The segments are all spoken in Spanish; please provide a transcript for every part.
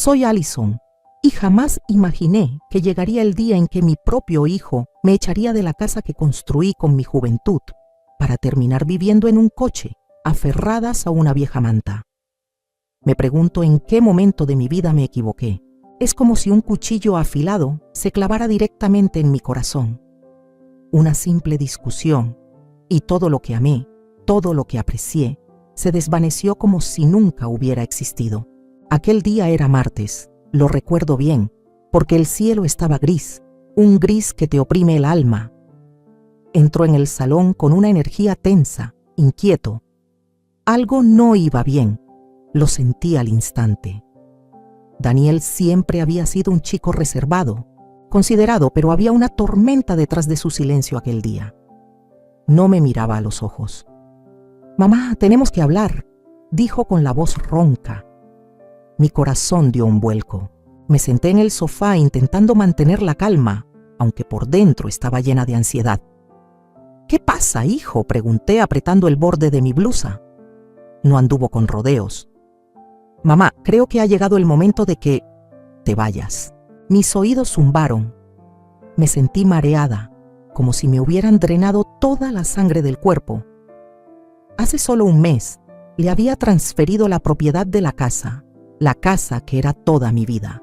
Soy Allison y jamás imaginé que llegaría el día en que mi propio hijo me echaría de la casa que construí con mi juventud para terminar viviendo en un coche, aferradas a una vieja manta. Me pregunto en qué momento de mi vida me equivoqué. Es como si un cuchillo afilado se clavara directamente en mi corazón. Una simple discusión, y todo lo que amé, todo lo que aprecié, se desvaneció como si nunca hubiera existido. Aquel día era martes, lo recuerdo bien, porque el cielo estaba gris, un gris que te oprime el alma. Entró en el salón con una energía tensa, inquieto. Algo no iba bien, lo sentí al instante. Daniel siempre había sido un chico reservado, considerado, pero había una tormenta detrás de su silencio aquel día. No me miraba a los ojos. «Mamá, tenemos que hablar», dijo con la voz ronca. Mi corazón dio un vuelco. Me senté en el sofá intentando mantener la calma, aunque por dentro estaba llena de ansiedad. «¿Qué pasa, hijo?», pregunté apretando el borde de mi blusa. No anduvo con rodeos. «Mamá, creo que ha llegado el momento de que te vayas». Mis oídos zumbaron. Me sentí mareada, como si me hubieran drenado toda la sangre del cuerpo. Hace solo un mes le había transferido la propiedad de la casa que era toda mi vida.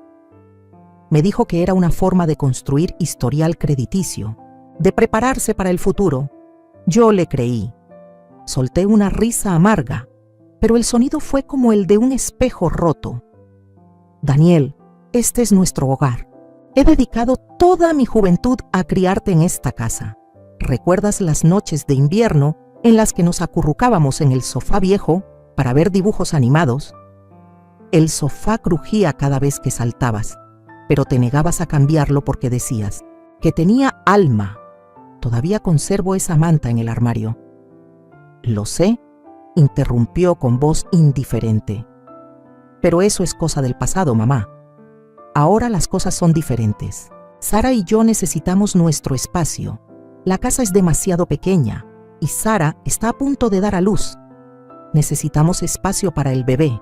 Me dijo que era una forma de construir historial crediticio, de prepararse para el futuro. Yo le creí. Solté una risa amarga, pero el sonido fue como el de un espejo roto. «Daniel, este es nuestro hogar. He dedicado toda mi juventud a criarte en esta casa. ¿Recuerdas las noches de invierno en las que nos acurrucábamos en el sofá viejo para ver dibujos animados? El sofá crujía cada vez que saltabas, pero te negabas a cambiarlo porque decías que tenía alma. Todavía conservo esa manta en el armario». «Lo sé», interrumpió con voz indiferente. «Pero eso es cosa del pasado, mamá. Ahora las cosas son diferentes. Sara y yo necesitamos nuestro espacio. La casa es demasiado pequeña y Sara está a punto de dar a luz. Necesitamos espacio para el bebé».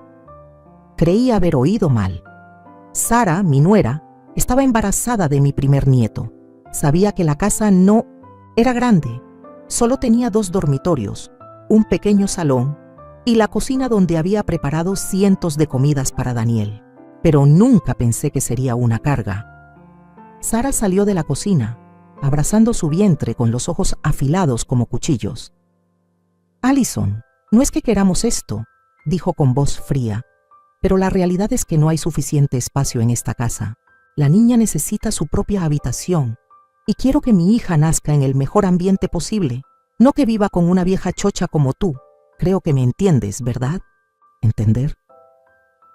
Creí haber oído mal. Sara, mi nuera, estaba embarazada de mi primer nieto. Sabía que la casa no era grande. Solo tenía 2 dormitorios, un pequeño salón y la cocina donde había preparado cientos de comidas para Daniel. Pero nunca pensé que sería una carga. Sara salió de la cocina, abrazando su vientre con los ojos afilados como cuchillos. «Allison, no es que queramos esto», dijo con voz fría, «pero la realidad es que no hay suficiente espacio en esta casa. La niña necesita su propia habitación y quiero que mi hija nazca en el mejor ambiente posible, no que viva con una vieja chocha como tú. Creo que me entiendes, ¿verdad?». «¿Entender?».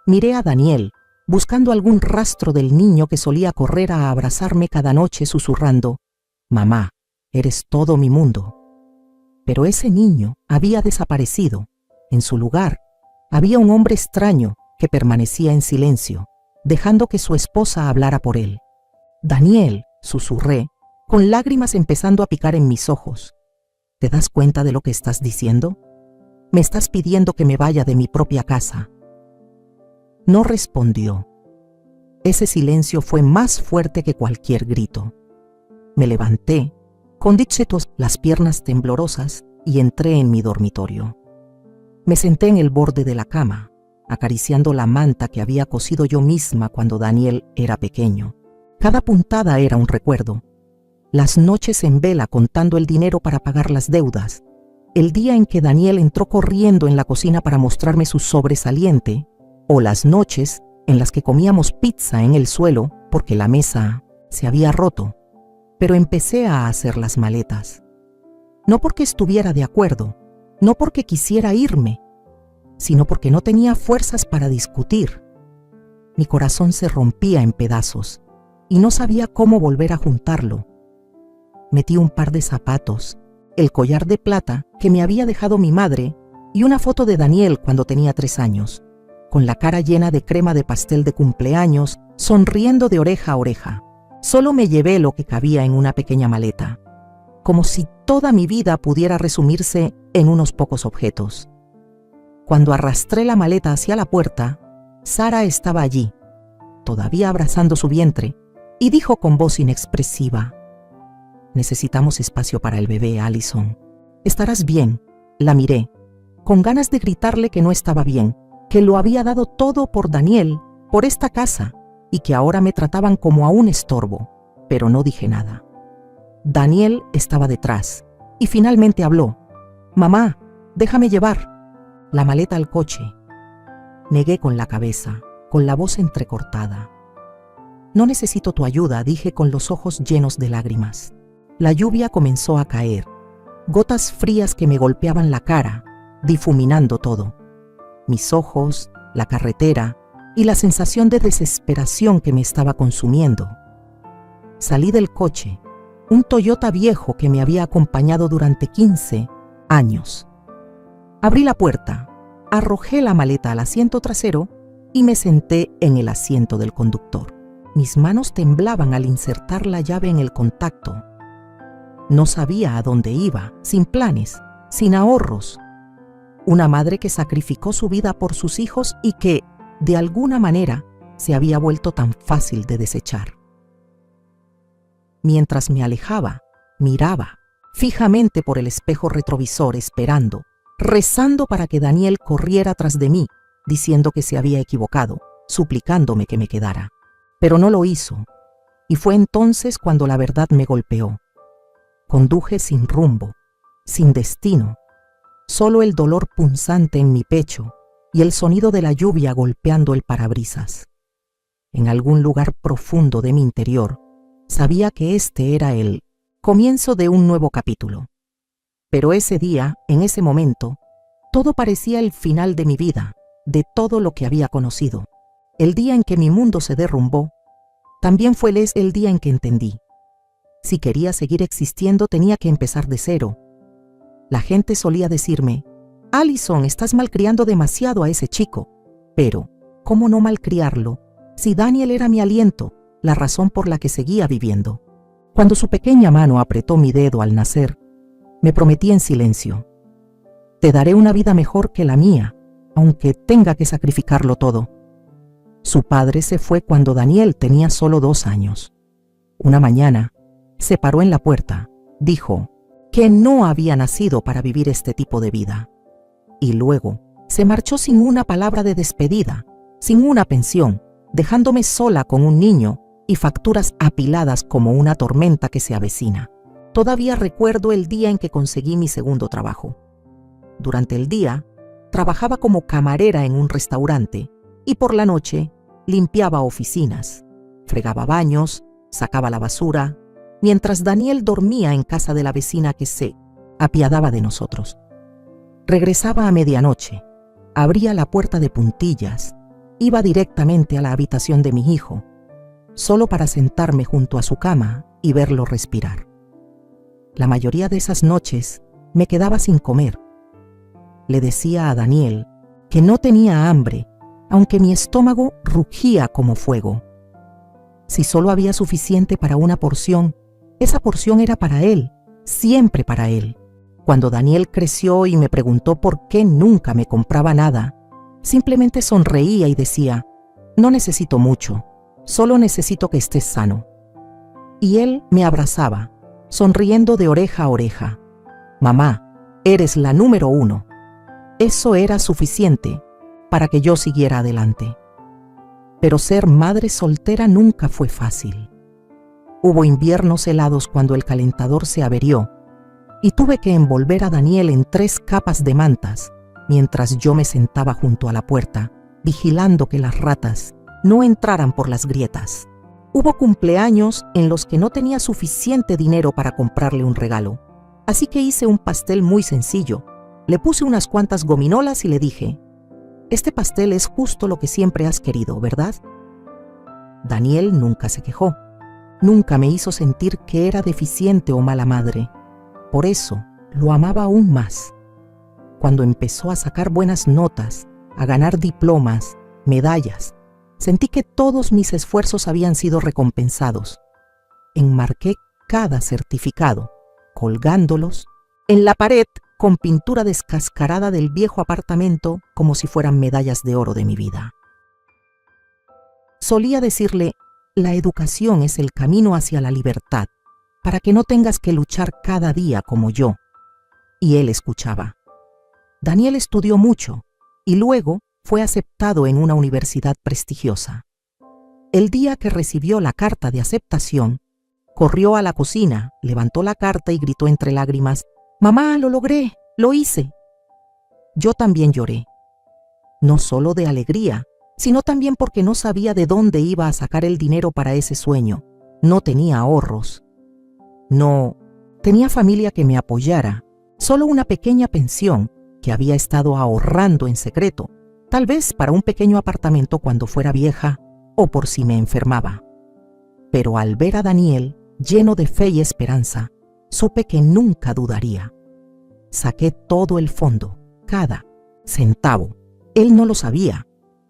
Miré a Daniel, buscando algún rastro del niño que solía correr a abrazarme cada noche susurrando: «Mamá, eres todo mi mundo». Pero ese niño había desaparecido. En su lugar, había un hombre extraño que permanecía en silencio, dejando que su esposa hablara por él. «Daniel», susurré, con lágrimas empezando a picar en mis ojos. «¿Te das cuenta de lo que estás diciendo? Me estás pidiendo que me vaya de mi propia casa». No respondió. Ese silencio fue más fuerte que cualquier grito. Me levanté, con las piernas temblorosas, y entré en mi dormitorio. Me senté en el borde de la cama, acariciando la manta que había cosido yo misma cuando Daniel era pequeño. Cada puntada era un recuerdo. Las noches en vela contando el dinero para pagar las deudas. El día en que Daniel entró corriendo en la cocina para mostrarme su sobresaliente, o las noches en las que comíamos pizza en el suelo porque la mesa se había roto. Pero empecé a hacer las maletas. No porque estuviera de acuerdo, no porque quisiera irme, sino porque no tenía fuerzas para discutir. Mi corazón se rompía en pedazos y no sabía cómo volver a juntarlo. Metí un par de zapatos, el collar de plata que me había dejado mi madre y una foto de Daniel cuando tenía 3 años, con la cara llena de crema de pastel de cumpleaños, sonriendo de oreja a oreja. Solo me llevé lo que cabía en una pequeña maleta, como si toda mi vida pudiera resumirse en unos pocos objetos. Cuando arrastré la maleta hacia la puerta, Sara estaba allí, todavía abrazando su vientre, y dijo con voz inexpresiva: «Necesitamos espacio para el bebé, Allison. Estarás bien». La miré, con ganas de gritarle que no estaba bien, que lo había dado todo por Daniel, por esta casa, y que ahora me trataban como a un estorbo, pero no dije nada. Daniel estaba detrás, y finalmente habló: «Mamá, déjame llevar la maleta al coche». Negué con la cabeza, con la voz entrecortada. «No necesito tu ayuda», dije con los ojos llenos de lágrimas. La lluvia comenzó a caer, gotas frías que me golpeaban la cara, difuminando todo. Mis ojos, la carretera y la sensación de desesperación que me estaba consumiendo. Salí del coche, un Toyota viejo que me había acompañado durante 15 años. Abrí la puerta, arrojé la maleta al asiento trasero y me senté en el asiento del conductor. Mis manos temblaban al insertar la llave en el contacto. No sabía a dónde iba, sin planes, sin ahorros. Una madre que sacrificó su vida por sus hijos y que, de alguna manera, se había vuelto tan fácil de desechar. Mientras me alejaba, miraba fijamente por el espejo retrovisor, esperando, rezando para que Daniel corriera tras de mí, diciendo que se había equivocado, suplicándome que me quedara. Pero no lo hizo, y fue entonces cuando la verdad me golpeó. Conduje sin rumbo, sin destino, solo el dolor punzante en mi pecho y el sonido de la lluvia golpeando el parabrisas. En algún lugar profundo de mi interior, sabía que este era el comienzo de un nuevo capítulo. Pero ese día, en ese momento, todo parecía el final de mi vida, de todo lo que había conocido. El día en que mi mundo se derrumbó, también fue el día en que entendí. Si quería seguir existiendo, tenía que empezar de cero. La gente solía decirme: «Allison, estás malcriando demasiado a ese chico». Pero, ¿cómo no malcriarlo si Daniel era mi aliento, la razón por la que seguía viviendo? Cuando su pequeña mano apretó mi dedo al nacer, me prometí en silencio: «Te daré una vida mejor que la mía, aunque tenga que sacrificarlo todo». Su padre se fue cuando Daniel tenía solo 2 años. Una mañana, se paró en la puerta, dijo que no había nacido para vivir este tipo de vida. Y luego se marchó sin una palabra de despedida, sin una pensión, dejándome sola con un niño y facturas apiladas como una tormenta que se avecina. Todavía recuerdo el día en que conseguí mi segundo trabajo. Durante el día, trabajaba como camarera en un restaurante y por la noche limpiaba oficinas, fregaba baños, sacaba la basura, mientras Daniel dormía en casa de la vecina que se apiadaba de nosotros. Regresaba a medianoche, abría la puerta de puntillas, iba directamente a la habitación de mi hijo, solo para sentarme junto a su cama y verlo respirar. La mayoría de esas noches me quedaba sin comer. Le decía a Daniel que no tenía hambre, aunque mi estómago rugía como fuego. Si solo había suficiente para una porción, esa porción era para él, siempre para él. Cuando Daniel creció y me preguntó por qué nunca me compraba nada, simplemente sonreía y decía: «No necesito mucho, solo necesito que estés sano». Y él me abrazaba, sonriendo de oreja a oreja: «Mamá, eres la número 1». Eso era suficiente para que yo siguiera adelante. Pero ser madre soltera nunca fue fácil. Hubo inviernos helados cuando el calentador se averió y tuve que envolver a Daniel en 3 capas de mantas mientras yo me sentaba junto a la puerta, vigilando que las ratas no entraran por las grietas. Hubo cumpleaños en los que no tenía suficiente dinero para comprarle un regalo, así que hice un pastel muy sencillo. Le puse unas cuantas gominolas y le dije: «Este pastel es justo lo que siempre has querido, ¿verdad?». Daniel nunca se quejó. Nunca me hizo sentir que era deficiente o mala madre. Por eso, lo amaba aún más. Cuando empezó a sacar buenas notas, a ganar diplomas, medallas, sentí que todos mis esfuerzos habían sido recompensados. Enmarqué cada certificado, colgándolos en la pared con pintura descascarada del viejo apartamento como si fueran medallas de oro de mi vida. Solía decirle, la educación es el camino hacia la libertad, para que no tengas que luchar cada día como yo. Y él escuchaba. Daniel estudió mucho y luego fue aceptado en una universidad prestigiosa. El día que recibió la carta de aceptación, corrió a la cocina, levantó la carta y gritó entre lágrimas, «Mamá, lo logré, lo hice». Yo también lloré, no solo de alegría, sino también porque no sabía de dónde iba a sacar el dinero para ese sueño. No tenía ahorros. No tenía familia que me apoyara, solo una pequeña pensión que había estado ahorrando en secreto, tal vez para un pequeño apartamento cuando fuera vieja o por si me enfermaba. Pero al ver a Daniel lleno de fe y esperanza, supe que nunca dudaría. Saqué todo el fondo, cada centavo. Él no lo sabía.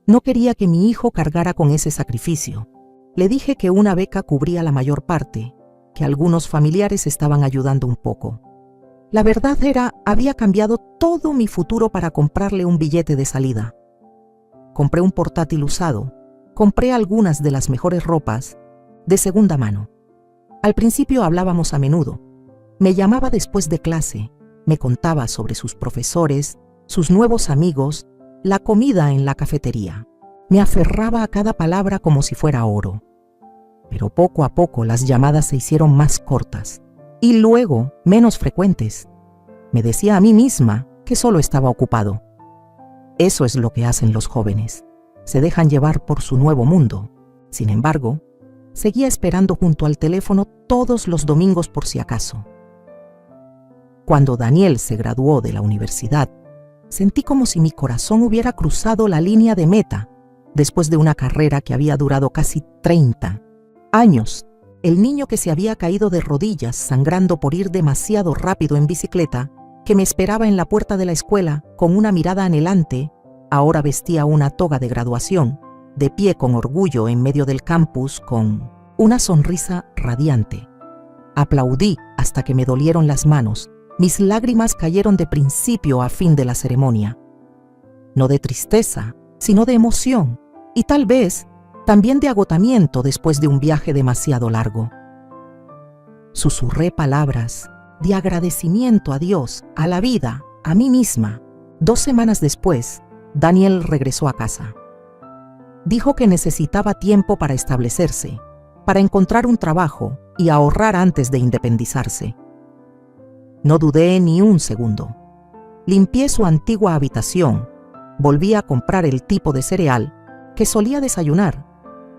No quería que mi hijo cargara con ese sacrificio. Le dije que una beca cubría la mayor parte, que algunos familiares estaban ayudando un poco. La verdad había cambiado todo mi futuro para comprarle un billete de salida. Compré un portátil usado, compré algunas de las mejores ropas, de segunda mano. Al principio hablábamos a menudo. Me llamaba después de clase, me contaba sobre sus profesores, sus nuevos amigos, la comida en la cafetería. Me aferraba a cada palabra como si fuera oro. Pero poco a poco las llamadas se hicieron más cortas y luego menos frecuentes. Me decía a mí misma que solo estaba ocupado. Eso es lo que hacen los jóvenes. Se dejan llevar por su nuevo mundo. Sin embargo, seguía esperando junto al teléfono todos los domingos por si acaso. Cuando Daniel se graduó de la universidad, sentí como si mi corazón hubiera cruzado la línea de meta después de una carrera que había durado casi 30 años. El niño que se había caído de rodillas sangrando por ir demasiado rápido en bicicleta, que me esperaba en la puerta de la escuela con una mirada anhelante, ahora vestía una toga de graduación, de pie con orgullo en medio del campus con una sonrisa radiante. Aplaudí hasta que me dolieron las manos. Mis lágrimas cayeron de principio a fin de la ceremonia. No de tristeza, sino de emoción y tal vez también de agotamiento después de un viaje demasiado largo. Susurré palabras de agradecimiento a Dios, a la vida, a mí misma. 2 semanas después, Daniel regresó a casa. Dijo que necesitaba tiempo para establecerse, para encontrar un trabajo y ahorrar antes de independizarse. No dudé ni un segundo. Limpié su antigua habitación, volví a comprar el tipo de cereal que solía desayunar,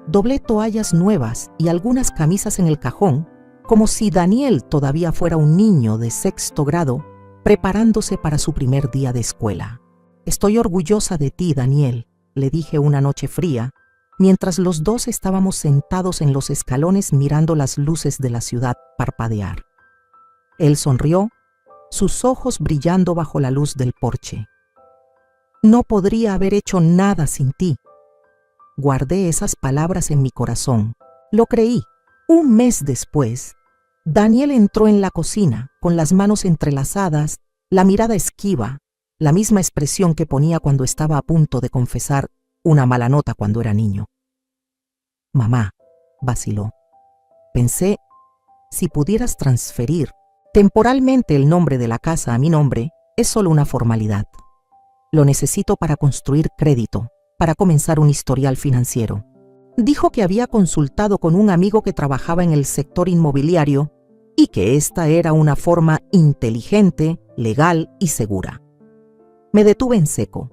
doblé toallas nuevas y algunas camisas en el cajón, como si Daniel todavía fuera un niño de 6º grado preparándose para su primer día de escuela. «Estoy orgullosa de ti, Daniel», le dije una noche fría, mientras los dos estábamos sentados en los escalones mirando las luces de la ciudad parpadear. Él sonrió, sus ojos brillando bajo la luz del porche. «No podría haber hecho nada sin ti». Guardé esas palabras en mi corazón. Lo creí. Un mes después, Daniel entró en la cocina con las manos entrelazadas, la mirada esquiva, la misma expresión que ponía cuando estaba a punto de confesar una mala nota cuando era niño. «Mamá», vaciló. «Pensé, si pudieras transferir temporalmente el nombre de la casa a mi nombre, es solo una formalidad. Lo necesito para construir crédito, para comenzar un historial financiero». Dijo que había consultado con un amigo que trabajaba en el sector inmobiliario y que esta era una forma inteligente, legal y segura. Me detuve en seco.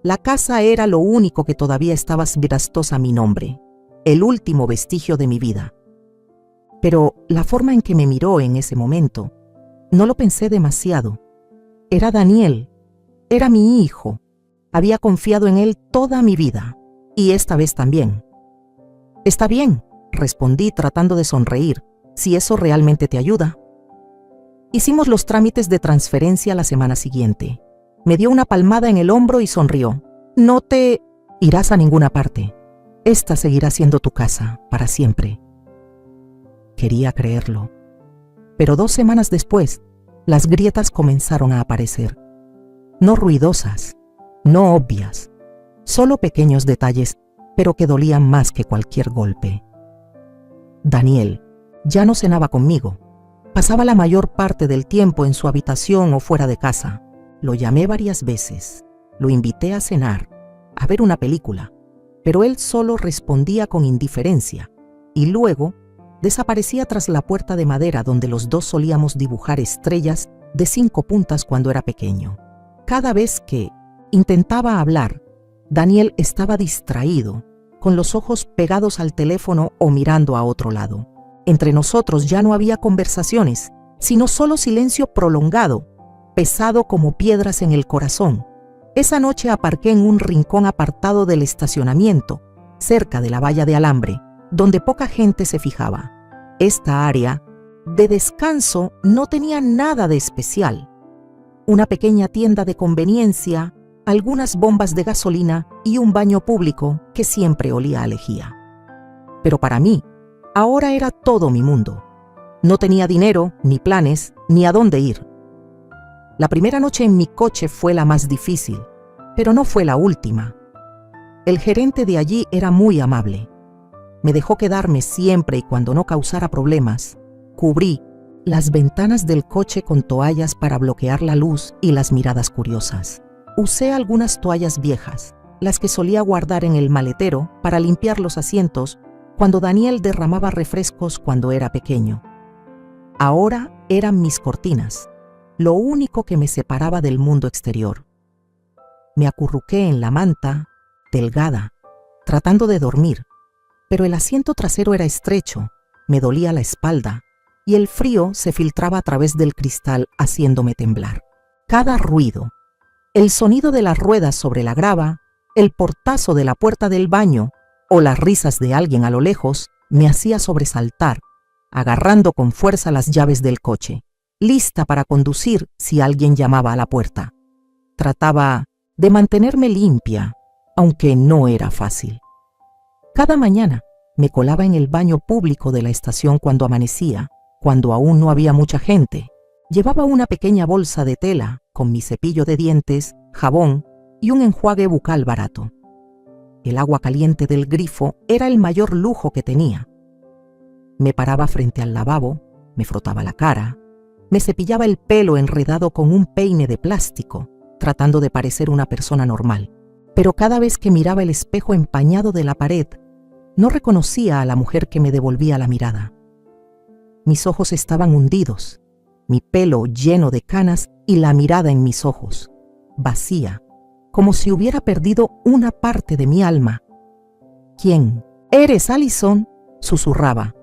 La casa era lo único que todavía estaba vistosa a mi nombre, el último vestigio de mi vida. Pero la forma en que me miró en ese momento, no lo pensé demasiado. Era Daniel, era mi hijo. Había confiado en él toda mi vida, y esta vez también. «Está bien», respondí tratando de sonreír, «si eso realmente te ayuda». Hicimos los trámites de transferencia la semana siguiente. Me dio una palmada en el hombro y sonrió. «No te irás a ninguna parte. Esta seguirá siendo tu casa para siempre». Quería creerlo. Pero 2 semanas después, las grietas comenzaron a aparecer. No ruidosas, no obvias, solo pequeños detalles pero que dolían más que cualquier golpe. Daniel ya no cenaba conmigo. Pasaba la mayor parte del tiempo en su habitación o fuera de casa. Lo llamé varias veces, lo invité a cenar, a ver una película, pero él solo respondía con indiferencia y luego desaparecía tras la puerta de madera donde los dos solíamos dibujar estrellas de 5 puntas cuando era pequeño. Cada vez que intentaba hablar, Daniel estaba distraído, con los ojos pegados al teléfono o mirando a otro lado. Entre nosotros ya no había conversaciones, sino solo silencio prolongado, pesado como piedras en el corazón. Esa noche aparqué en un rincón apartado del estacionamiento, cerca de la valla de alambre, donde poca gente se fijaba. Esta área de descanso no tenía nada de especial. Una pequeña tienda de conveniencia, algunas bombas de gasolina y un baño público que siempre olía a lejía. Pero para mí, ahora era todo mi mundo. No tenía dinero, ni planes, ni a dónde ir. La primera noche en mi coche fue la más difícil, pero no fue la última. El gerente de allí era muy amable. Me dejó quedarme siempre y cuando no causara problemas. Cubrí las ventanas del coche con toallas para bloquear la luz y las miradas curiosas. Usé algunas toallas viejas, las que solía guardar en el maletero para limpiar los asientos cuando Daniel derramaba refrescos cuando era pequeño. Ahora eran mis cortinas, lo único que me separaba del mundo exterior. Me acurruqué en la manta, delgada, tratando de dormir, pero el asiento trasero era estrecho, me dolía la espalda y el frío se filtraba a través del cristal haciéndome temblar. Cada ruido, el sonido de las ruedas sobre la grava, el portazo de la puerta del baño o las risas de alguien a lo lejos me hacía sobresaltar, agarrando con fuerza las llaves del coche, lista para conducir si alguien llamaba a la puerta. Trataba de mantenerme limpia, aunque no era fácil. Cada mañana me colaba en el baño público de la estación cuando amanecía, cuando aún no había mucha gente. Llevaba una pequeña bolsa de tela con mi cepillo de dientes, jabón y un enjuague bucal barato. El agua caliente del grifo era el mayor lujo que tenía. Me paraba frente al lavabo, me frotaba la cara, me cepillaba el pelo enredado con un peine de plástico, tratando de parecer una persona normal. Pero cada vez que miraba el espejo empañado de la pared, no reconocía a la mujer que me devolvía la mirada. Mis ojos estaban hundidos, mi pelo lleno de canas y la mirada en mis ojos, vacía, como si hubiera perdido una parte de mi alma. ¿Quién? ¿Eres Allison?, susurraba,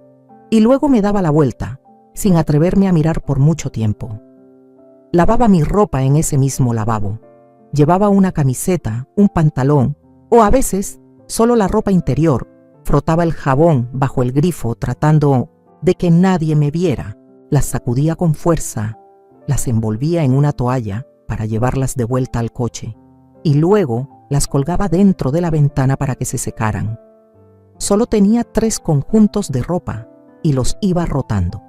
y luego me daba la vuelta, sin atreverme a mirar por mucho tiempo. Lavaba mi ropa en ese mismo lavabo. Llevaba una camiseta, un pantalón, o a veces solo la ropa interior. Frotaba el jabón bajo el grifo tratando de que nadie me viera. Las sacudía con fuerza, las envolvía en una toalla para llevarlas de vuelta al coche y luego las colgaba dentro de la ventana para que se secaran. Solo tenía 3 conjuntos de ropa y los iba rotando,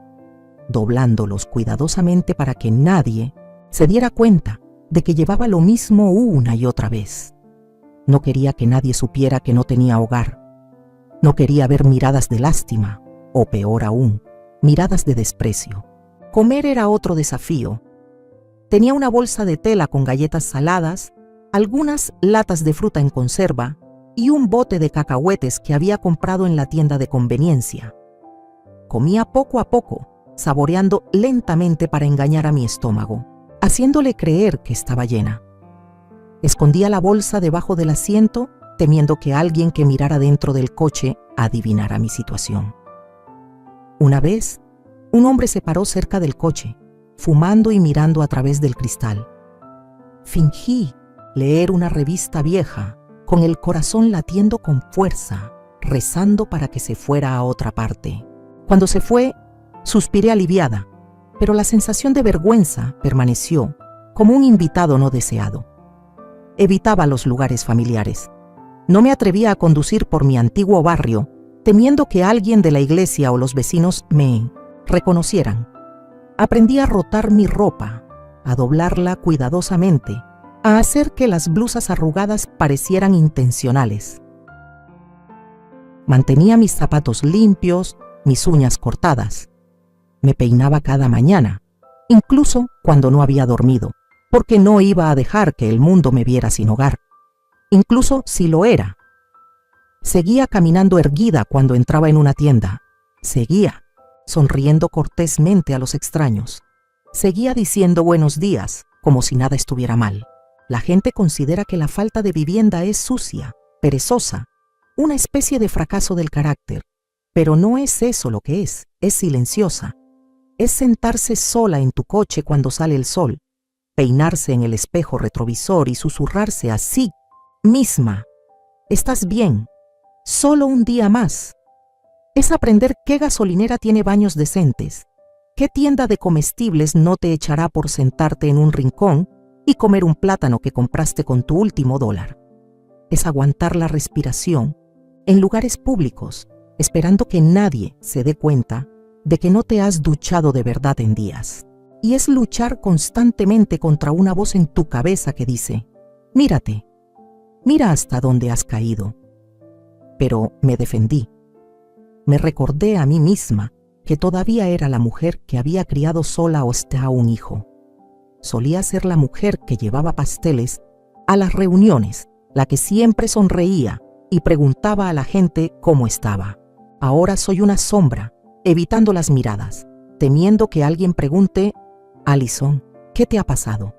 doblándolos cuidadosamente para que nadie se diera cuenta de que llevaba lo mismo una y otra vez. No quería que nadie supiera que no tenía hogar. No quería ver miradas de lástima, o peor aún, miradas de desprecio. Comer era otro desafío. Tenía una bolsa de tela con galletas saladas, algunas latas de fruta en conserva y un bote de cacahuetes que había comprado en la tienda de conveniencia. Comía poco a poco, saboreando lentamente para engañar a mi estómago, haciéndole creer que estaba llena. Escondía la bolsa debajo del asiento, temiendo que alguien que mirara dentro del coche adivinara mi situación. Una vez, un hombre se paró cerca del coche, fumando y mirando a través del cristal. Fingí leer una revista vieja, con el corazón latiendo con fuerza, rezando para que se fuera a otra parte. Cuando se fue, suspiré aliviada, pero la sensación de vergüenza permaneció como un invitado no deseado. Evitaba los lugares familiares. No me atrevía a conducir por mi antiguo barrio, temiendo que alguien de la iglesia o los vecinos me reconocieran. Aprendí a rotar mi ropa, a doblarla cuidadosamente, a hacer que las blusas arrugadas parecieran intencionales. Mantenía mis zapatos limpios, mis uñas cortadas. Me peinaba cada mañana, incluso cuando no había dormido, porque no iba a dejar que el mundo me viera sin hogar, incluso si lo era. Seguía caminando erguida cuando entraba en una tienda. Seguía sonriendo cortésmente a los extraños. Seguía diciendo buenos días, como si nada estuviera mal. La gente considera que la falta de vivienda es sucia, perezosa, una especie de fracaso del carácter. Pero no es eso lo que es silenciosa. Es sentarse sola en tu coche cuando sale el sol, peinarse en el espejo retrovisor y susurrarse a sí misma: estás bien, solo un día más. Es aprender qué gasolinera tiene baños decentes, qué tienda de comestibles no te echará por sentarte en un rincón y comer un plátano que compraste con tu último $. Es aguantar la respiración en lugares públicos, esperando que nadie se dé cuenta de que no te has duchado de verdad en días. Y es luchar constantemente contra una voz en tu cabeza que dice: mírate, mira hasta dónde has caído. Pero me defendí. Me recordé a mí misma que todavía era la mujer que había criado sola hasta un hijo. Solía ser la mujer que llevaba pasteles a las reuniones, la que siempre sonreía y preguntaba a la gente cómo estaba. Ahora soy una sombra, evitando las miradas, temiendo que alguien pregunte: Alison, ¿qué te ha pasado?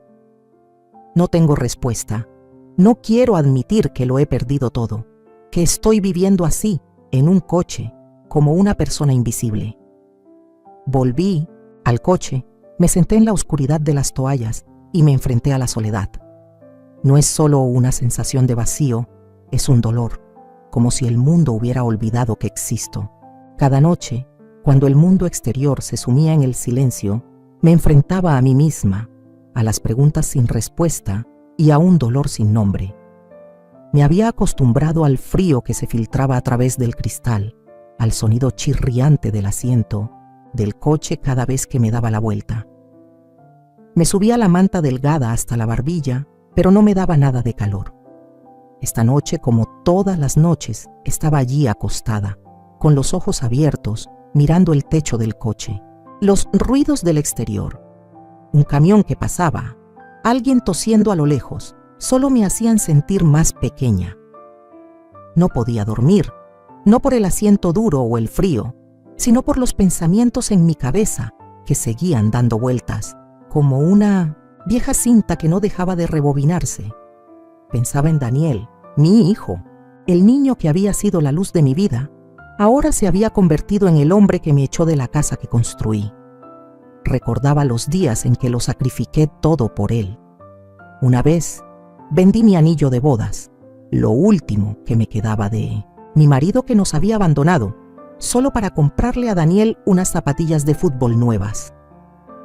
No tengo respuesta. No quiero admitir que lo he perdido todo, que estoy viviendo así, en un coche, como una persona invisible. Volví al coche, me senté en la oscuridad de las toallas y me enfrenté a la soledad. No es solo una sensación de vacío, es un dolor, como si el mundo hubiera olvidado que existo. Cada noche, cuando el mundo exterior se sumía en el silencio, me enfrentaba a mí misma, a las preguntas sin respuesta y a un dolor sin nombre. Me había acostumbrado al frío que se filtraba a través del cristal, al sonido chirriante del asiento del coche cada vez que me daba la vuelta. Me subía la manta delgada hasta la barbilla, pero no me daba nada de calor. Esta noche, como todas las noches, estaba allí acostada, con los ojos abiertos, mirando el techo del coche, los ruidos del exterior, un camión que pasaba, alguien tosiendo a lo lejos, solo me hacían sentir más pequeña. No podía dormir, no por el asiento duro o el frío, sino por los pensamientos en mi cabeza que seguían dando vueltas, como una vieja cinta que no dejaba de rebobinarse. Pensaba en Daniel, mi hijo, el niño que había sido la luz de mi vida. Ahora se había convertido en el hombre que me echó de la casa que construí. Recordaba los días en que lo sacrifiqué todo por él. Una vez vendí mi anillo de bodas, lo último que me quedaba de mi marido que nos había abandonado, solo para comprarle a Daniel unas zapatillas de fútbol nuevas.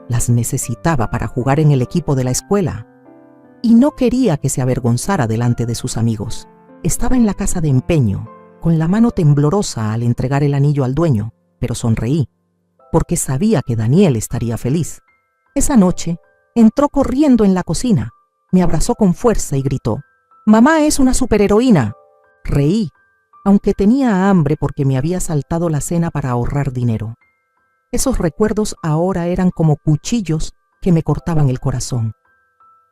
Las necesitaba para jugar en el equipo de la escuela y no quería que se avergonzara delante de sus amigos. Estaba en la casa de empeño, con la mano temblorosa al entregar el anillo al dueño, pero sonreí, porque sabía que Daniel estaría feliz. Esa noche entró corriendo en la cocina, me abrazó con fuerza y gritó: «¡Mamá es una superheroína!». Reí, aunque tenía hambre porque me había saltado la cena para ahorrar dinero. Esos recuerdos ahora eran como cuchillos que me cortaban el corazón.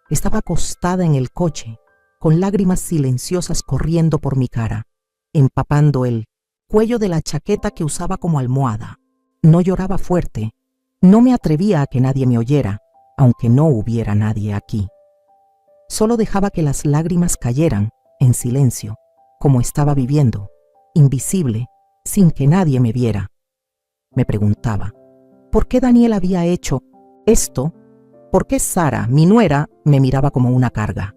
Estaba acostada en el coche, con lágrimas silenciosas corriendo por mi cara, empapando el cuello de la chaqueta que usaba como almohada. No lloraba fuerte, no me atrevía a que nadie me oyera, aunque no hubiera nadie aquí. Solo dejaba que las lágrimas cayeran en silencio, como estaba viviendo, invisible, sin que nadie me viera. Me preguntaba, ¿por qué Daniel había hecho esto? ¿Por qué Sara, mi nuera, me miraba como una carga?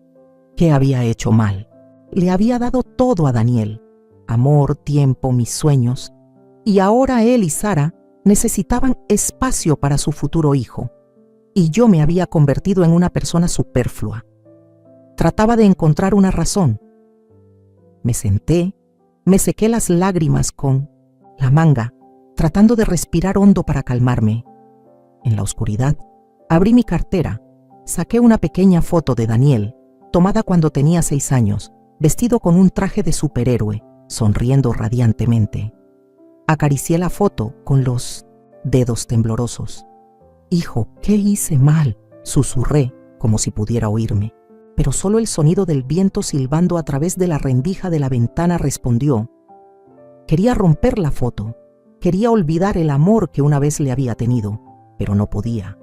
¿Qué había hecho mal? Le había dado todo a Daniel, amor, tiempo, mis sueños, y ahora él y Sara necesitaban espacio para su futuro hijo, y yo me había convertido en una persona superflua. Trataba de encontrar una razón. Me senté, me sequé las lágrimas con la manga, tratando de respirar hondo para calmarme. En la oscuridad, abrí mi cartera, saqué una pequeña foto de Daniel, tomada cuando tenía 6 años, vestido con un traje de superhéroe, sonriendo radiantemente. Acaricié la foto con los dedos temblorosos. «Hijo, ¿qué hice mal?», susurré, como si pudiera oírme. Pero solo el sonido del viento silbando a través de la rendija de la ventana respondió. Quería romper la foto, quería olvidar el amor que una vez le había tenido, pero no podía.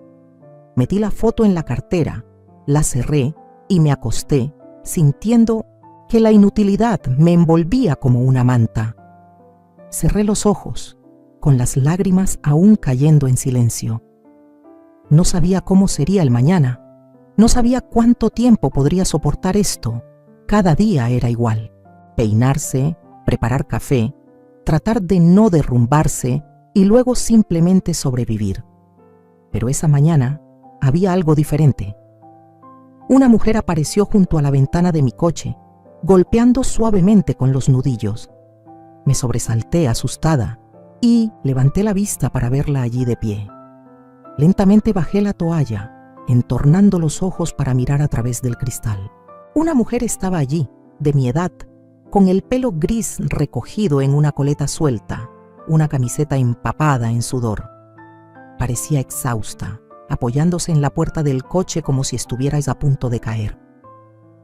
Metí la foto en la cartera, la cerré y me acosté, sintiendo que la inutilidad me envolvía como una manta. Cerré los ojos, con las lágrimas aún cayendo en silencio. No sabía cómo sería el mañana. No sabía cuánto tiempo podría soportar esto. Cada día era igual. Peinarse, preparar café, tratar de no derrumbarse y luego simplemente sobrevivir. Pero esa mañana había algo diferente. Una mujer apareció junto a la ventana de mi coche, golpeando suavemente con los nudillos. Me sobresalté asustada y levanté la vista para verla allí de pie. Lentamente bajé la toalla, entornando los ojos para mirar a través del cristal. Una mujer estaba allí, de mi edad, con el pelo gris recogido en una coleta suelta, una camiseta empapada en sudor. Parecía exhausta, apoyándose en la puerta del coche como si estuvierais a punto de caer.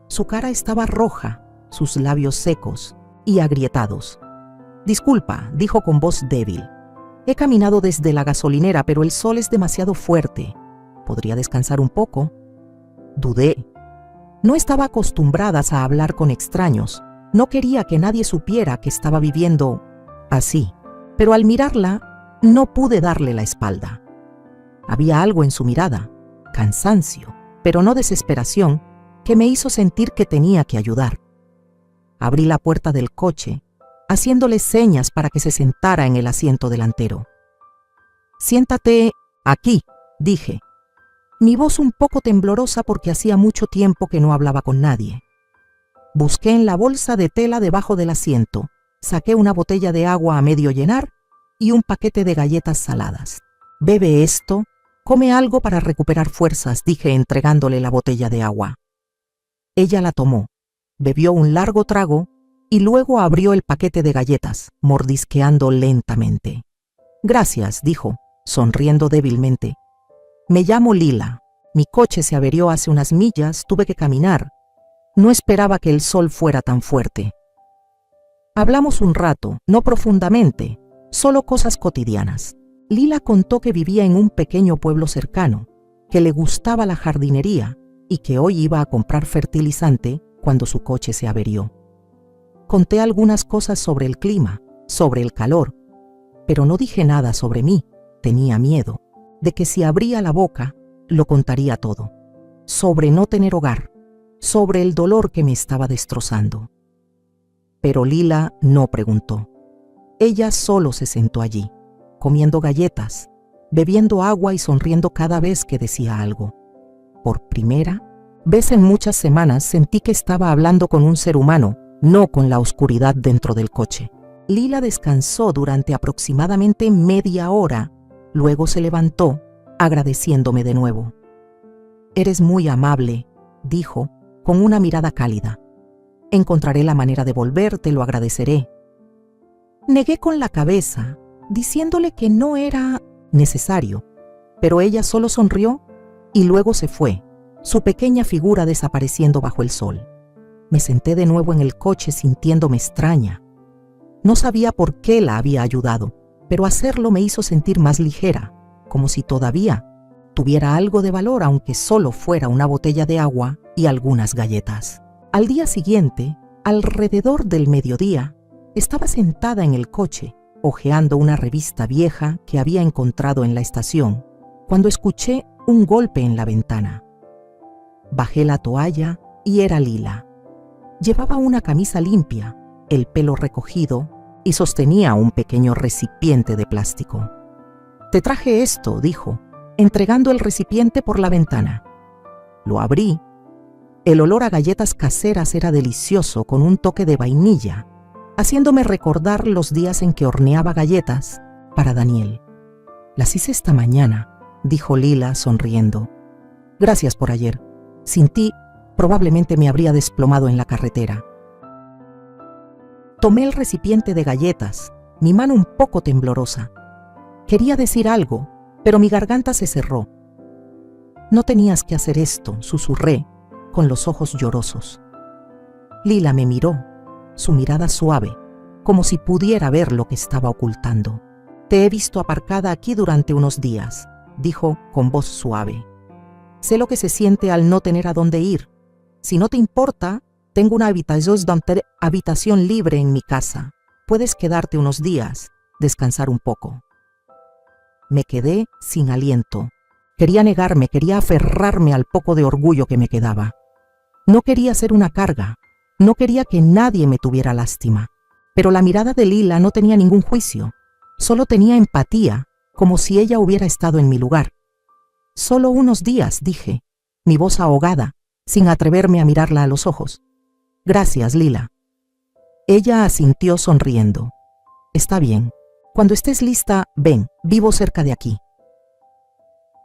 Su cara estaba roja, sus labios secos y agrietados. «Disculpa», dijo con voz débil. «He caminado desde la gasolinera, pero el sol es demasiado fuerte. ¿Podría descansar un poco?». Dudé. No estaba acostumbrada a hablar con extraños. No quería que nadie supiera que estaba viviendo así. Pero al mirarla, no pude darle la espalda. Había algo en su mirada, cansancio, pero no desesperación, que me hizo sentir que tenía que ayudar. Abrí la puerta del coche, haciéndole señas para que se sentara en el asiento delantero. «Siéntate aquí», dije. Mi voz un poco temblorosa porque hacía mucho tiempo que no hablaba con nadie. Busqué en la bolsa de tela debajo del asiento, saqué una botella de agua a medio llenar y un paquete de galletas saladas. «Bebe esto, come algo para recuperar fuerzas», dije entregándole la botella de agua. Ella la tomó, bebió un largo trago y luego abrió el paquete de galletas, mordisqueando lentamente. «Gracias», dijo, sonriendo débilmente. «Me llamo Lila. Mi coche se averió hace unas millas, tuve que caminar. No esperaba que el sol fuera tan fuerte». Hablamos un rato, no profundamente, solo cosas cotidianas. Lila contó que vivía en un pequeño pueblo cercano, que le gustaba la jardinería y que hoy iba a comprar fertilizante cuando su coche se averió. Conté algunas cosas sobre el clima, sobre el calor, pero no dije nada sobre mí. Tenía miedo de que si abría la boca, lo contaría todo. Sobre no tener hogar, sobre el dolor que me estaba destrozando. Pero Lila no preguntó. Ella solo se sentó allí, comiendo galletas, bebiendo agua y sonriendo cada vez que decía algo. Por primera vez en muchas semanas sentí que estaba hablando con un ser humano, no con la oscuridad dentro del coche. Lila descansó durante aproximadamente media hora, luego se levantó, agradeciéndome de nuevo. «Eres muy amable», dijo, con una mirada cálida. «Encontraré la manera de volver, te lo agradeceré». Negué con la cabeza, diciéndole que no era necesario, pero ella solo sonrió y luego se fue, su pequeña figura desapareciendo bajo el sol. Me senté de nuevo en el coche sintiéndome extraña. No sabía por qué la había ayudado, pero hacerlo me hizo sentir más ligera, como si todavía tuviera algo de valor aunque solo fuera una botella de agua y algunas galletas. Al día siguiente, alrededor del mediodía, estaba sentada en el coche, hojeando una revista vieja que había encontrado en la estación, cuando escuché un golpe en la ventana. Bajé la toalla y era Lila. Llevaba una camisa limpia, el pelo recogido y sostenía un pequeño recipiente de plástico. «Te traje esto», dijo, entregando el recipiente por la ventana. Lo abrí. El olor a galletas caseras era delicioso con un toque de vainilla, haciéndome recordar los días en que horneaba galletas para Daniel. «Las hice esta mañana», dijo Lila sonriendo. «Gracias por ayer. Sin ti, probablemente me habría desplomado en la carretera». Tomé el recipiente de galletas, mi mano un poco temblorosa. Quería decir algo, pero mi garganta se cerró. No tenías que hacer esto, susurré, con los ojos llorosos. Lila me miró, su mirada suave, como si pudiera ver lo que estaba ocultando. Te he visto aparcada aquí durante unos días, dijo con voz suave. Sé lo que se siente al no tener a dónde ir. Si no te importa, tengo una habitación libre en mi casa. Puedes quedarte unos días, descansar un poco. Me quedé sin aliento. Quería negarme, quería aferrarme al poco de orgullo que me quedaba. No quería ser una carga, no quería que nadie me tuviera lástima. Pero la mirada de Lila no tenía ningún juicio, solo tenía empatía, como si ella hubiera estado en mi lugar. Solo unos días, dije, mi voz ahogada, sin atreverme a mirarla a los ojos. Gracias, Lila. Ella asintió sonriendo. Está bien. Cuando estés lista, ven, vivo cerca de aquí.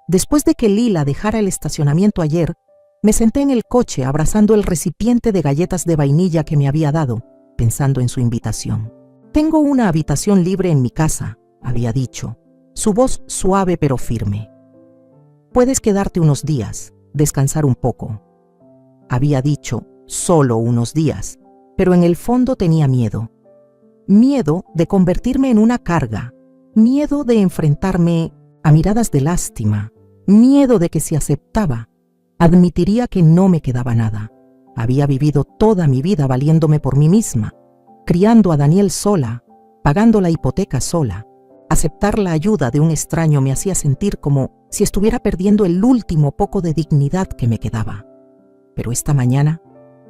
Después de que Lila dejara el estacionamiento ayer, me senté en el coche abrazando el recipiente de galletas de vainilla que me había dado, pensando en su invitación. Tengo una habitación libre en mi casa, había dicho, su voz suave pero firme. Puedes quedarte unos días, descansar un poco. Había dicho, solo unos días, pero en el fondo tenía miedo. Miedo de convertirme en una carga, miedo de enfrentarme a miradas de lástima, miedo de que si aceptaba, admitiría que no me quedaba nada. Había vivido toda mi vida valiéndome por mí misma, criando a Daniel sola, pagando la hipoteca sola. Aceptar la ayuda de un extraño me hacía sentir como si estuviera perdiendo el último poco de dignidad que me quedaba. Pero esta mañana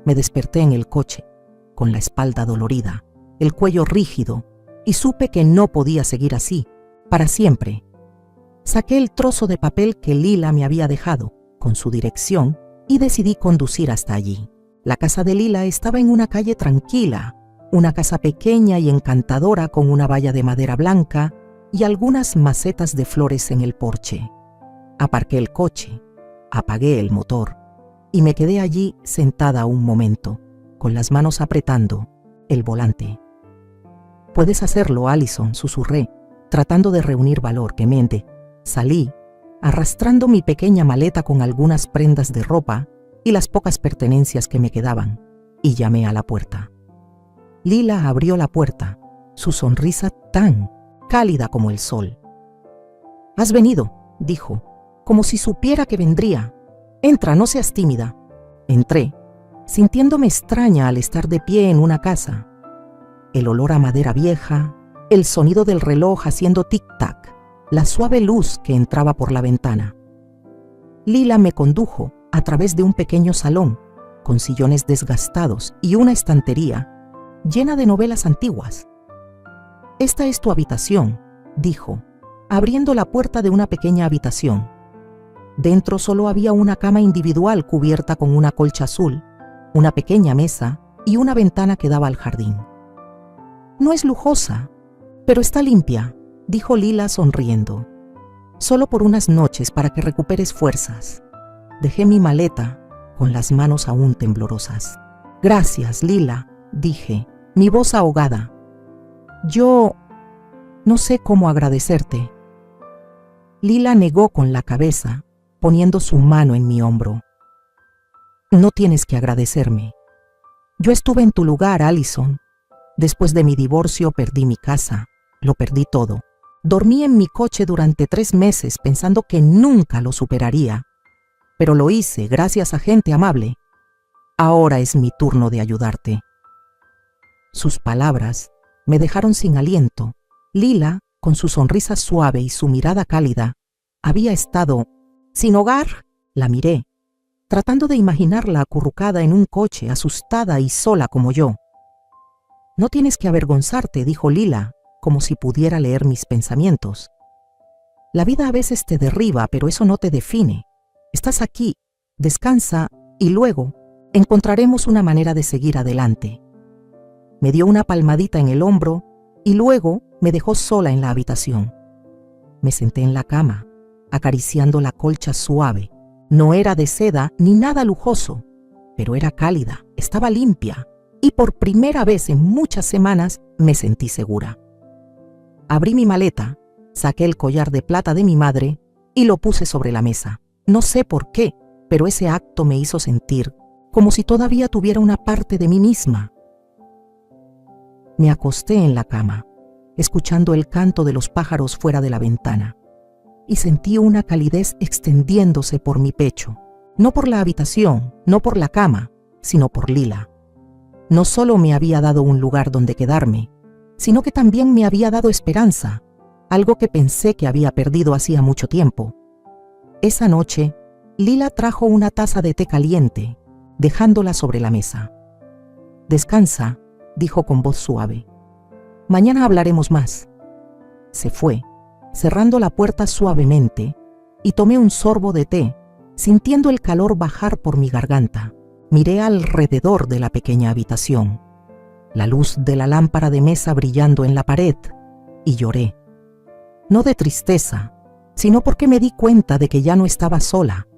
me desperté en el coche, con la espalda dolorida, el cuello rígido, y supe que no podía seguir así, para siempre. Saqué el trozo de papel que Lila me había dejado, con su dirección, y decidí conducir hasta allí. La casa de Lila estaba en una calle tranquila, una casa pequeña y encantadora con una valla de madera blanca y algunas macetas de flores en el porche. Aparqué el coche, apagué el motor y me quedé allí sentada un momento, con las manos apretando el volante. Puedes hacerlo, Allison, susurré, tratando de reunir valor que mente. Salí, arrastrando mi pequeña maleta con algunas prendas de ropa y las pocas pertenencias que me quedaban, y llamé a la puerta. Lila abrió la puerta, su sonrisa tan cálida como el sol. «Has venido», dijo, como si supiera que vendría. «Entra, no seas tímida». Entré, sintiéndome extraña al estar de pie en una casa. El olor a madera vieja, el sonido del reloj haciendo tic-tac, la suave luz que entraba por la ventana. Lila me condujo a través de un pequeño salón, con sillones desgastados y una estantería llena de novelas antiguas. «Esta es tu habitación», dijo, abriendo la puerta de una pequeña habitación. Dentro solo había una cama individual cubierta con una colcha azul, una pequeña mesa y una ventana que daba al jardín. «No es lujosa, pero está limpia», dijo Lila sonriendo. «Solo por unas noches para que recuperes fuerzas». Dejé mi maleta con las manos aún temblorosas. «Gracias, Lila», dije, mi voz ahogada. «Yo no sé cómo agradecerte». Lila negó con la cabeza, poniendo su mano en mi hombro. «No tienes que agradecerme. Yo estuve en tu lugar, Allison. Después de mi divorcio perdí mi casa, lo perdí todo. Dormí en mi coche durante 3 meses pensando que nunca lo superaría. Pero lo hice gracias a gente amable. Ahora es mi turno de ayudarte». Sus palabras me dejaron sin aliento. Lila, con su sonrisa suave y su mirada cálida, había estado sin hogar. La miré, tratando de imaginarla acurrucada en un coche, asustada y sola como yo. «No tienes que avergonzarte», dijo Lila, como si pudiera leer mis pensamientos. «La vida a veces te derriba, pero eso no te define. Estás aquí, descansa y luego encontraremos una manera de seguir adelante». Me dio una palmadita en el hombro y luego me dejó sola en la habitación. Me senté en la cama, acariciando la colcha suave. No era de seda ni nada lujoso, pero era cálida, estaba limpia, y por primera vez en muchas semanas me sentí segura. Abrí mi maleta, saqué el collar de plata de mi madre y lo puse sobre la mesa. No sé por qué, pero ese acto me hizo sentir como si todavía tuviera una parte de mí misma. Me acosté en la cama, escuchando el canto de los pájaros fuera de la ventana, y sentí una calidez extendiéndose por mi pecho, no por la habitación, no por la cama, sino por Lila. No solo me había dado un lugar donde quedarme, sino que también me había dado esperanza, algo que pensé que había perdido hacía mucho tiempo. Esa noche, Lila trajo una taza de té caliente, dejándola sobre la mesa. «Descansa», dijo con voz suave. «Mañana hablaremos más». Se fue, cerrando la puerta suavemente, y tomé un sorbo de té, sintiendo el calor bajar por mi garganta. Miré alrededor de la pequeña habitación, la luz de la lámpara de mesa brillando en la pared, y lloré. No de tristeza, sino porque me di cuenta de que ya no estaba sola.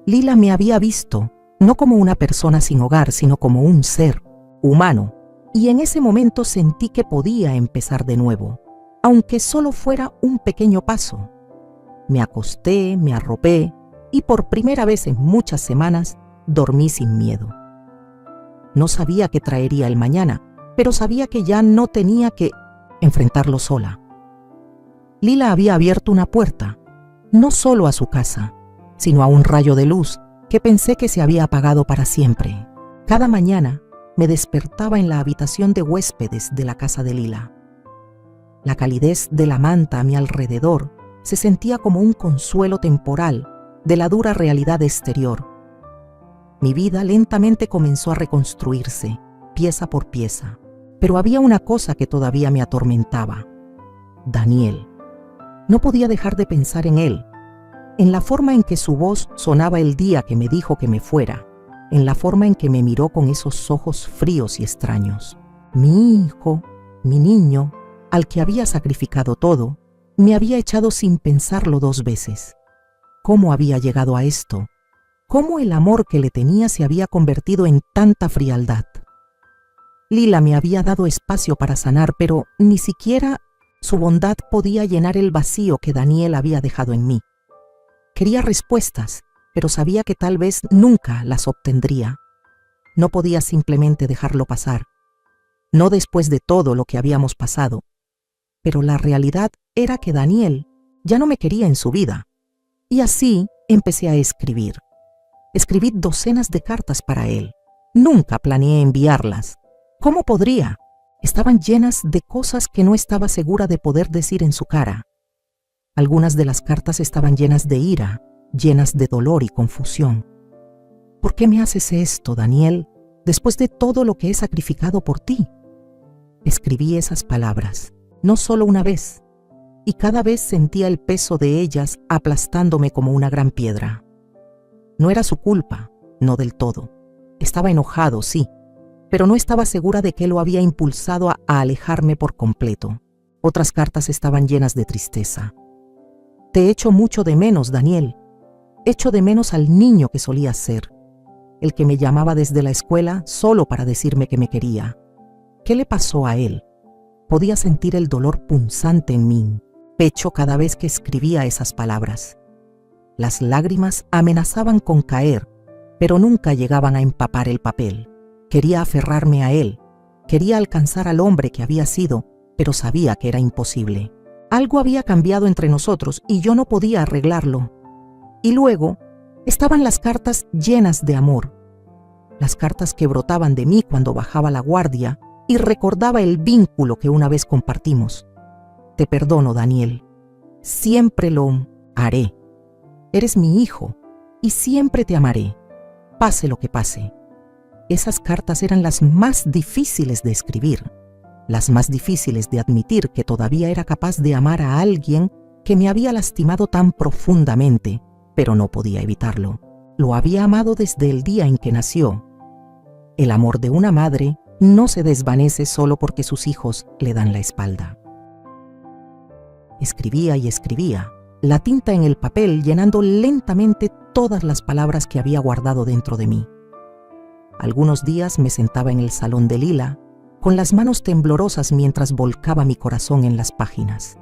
Lila me había visto, no como una persona sin hogar, sino como un ser humano, y en ese momento sentí que podía empezar de nuevo, aunque solo fuera un pequeño paso. Me acosté, me arropé, y por primera vez en muchas semanas dormí sin miedo. No sabía qué traería el mañana, pero sabía que ya no tenía que enfrentarlo sola. Lila había abierto una puerta, no solo a su casa, sino a un rayo de luz que pensé que se había apagado para siempre. Cada mañana me despertaba en la habitación de huéspedes de la casa de Lila. La calidez de la manta a mi alrededor se sentía como un consuelo temporal de la dura realidad exterior. Mi vida lentamente comenzó a reconstruirse, pieza por pieza, pero había una cosa que todavía me atormentaba: Daniel. No podía dejar de pensar en él, en la forma en que su voz sonaba el día que me dijo que me fuera, en la forma en que me miró con esos ojos fríos y extraños. Mi hijo, mi niño, al que había sacrificado todo, me había echado sin pensarlo 2 veces. ¿Cómo había llegado a esto? ¿Cómo el amor que le tenía se había convertido en tanta frialdad? Lila me había dado espacio para sanar, pero ni siquiera su bondad podía llenar el vacío que Daniel había dejado en mí. Quería respuestas, pero sabía que tal vez nunca las obtendría. No podía simplemente dejarlo pasar, no después de todo lo que habíamos pasado. Pero la realidad era que Daniel ya no me quería en su vida. Y así empecé a escribir. Escribí docenas de cartas para él. Nunca planeé enviarlas. ¿Cómo podría? Estaban llenas de cosas que no estaba segura de poder decir en su cara. Algunas de las cartas estaban llenas de ira, llenas de dolor y confusión. ¿Por qué me haces esto, Daniel, después de todo lo que he sacrificado por ti? Escribí esas palabras, no solo una vez, y cada vez sentía el peso de ellas aplastándome como una gran piedra. No era su culpa, no del todo. Estaba enojado, sí, pero no estaba segura de que lo había impulsado a alejarme por completo. Otras cartas estaban llenas de tristeza. Te echo mucho de menos, Daniel. Echo de menos al niño que solía ser, el que me llamaba desde la escuela solo para decirme que me quería. ¿Qué le pasó a él? Podía sentir el dolor punzante en mi pecho cada vez que escribía esas palabras. Las lágrimas amenazaban con caer, pero nunca llegaban a empapar el papel. Quería aferrarme a él, quería alcanzar al hombre que había sido, pero sabía que era imposible. Algo había cambiado entre nosotros y yo no podía arreglarlo. Y luego estaban las cartas llenas de amor, las cartas que brotaban de mí cuando bajaba la guardia y recordaba el vínculo que una vez compartimos. Te perdono, Daniel. Siempre lo haré. Eres mi hijo y siempre te amaré, pase lo que pase. Esas cartas eran las más difíciles de escribir, las más difíciles de admitir que todavía era capaz de amar a alguien que me había lastimado tan profundamente, pero no podía evitarlo. Lo había amado desde el día en que nació. El amor de una madre no se desvanece solo porque sus hijos le dan la espalda. Escribía y escribía, la tinta en el papel llenando lentamente todas las palabras que había guardado dentro de mí. Algunos días me sentaba en el salón de Lila, con las manos temblorosas mientras volcaba mi corazón en las páginas.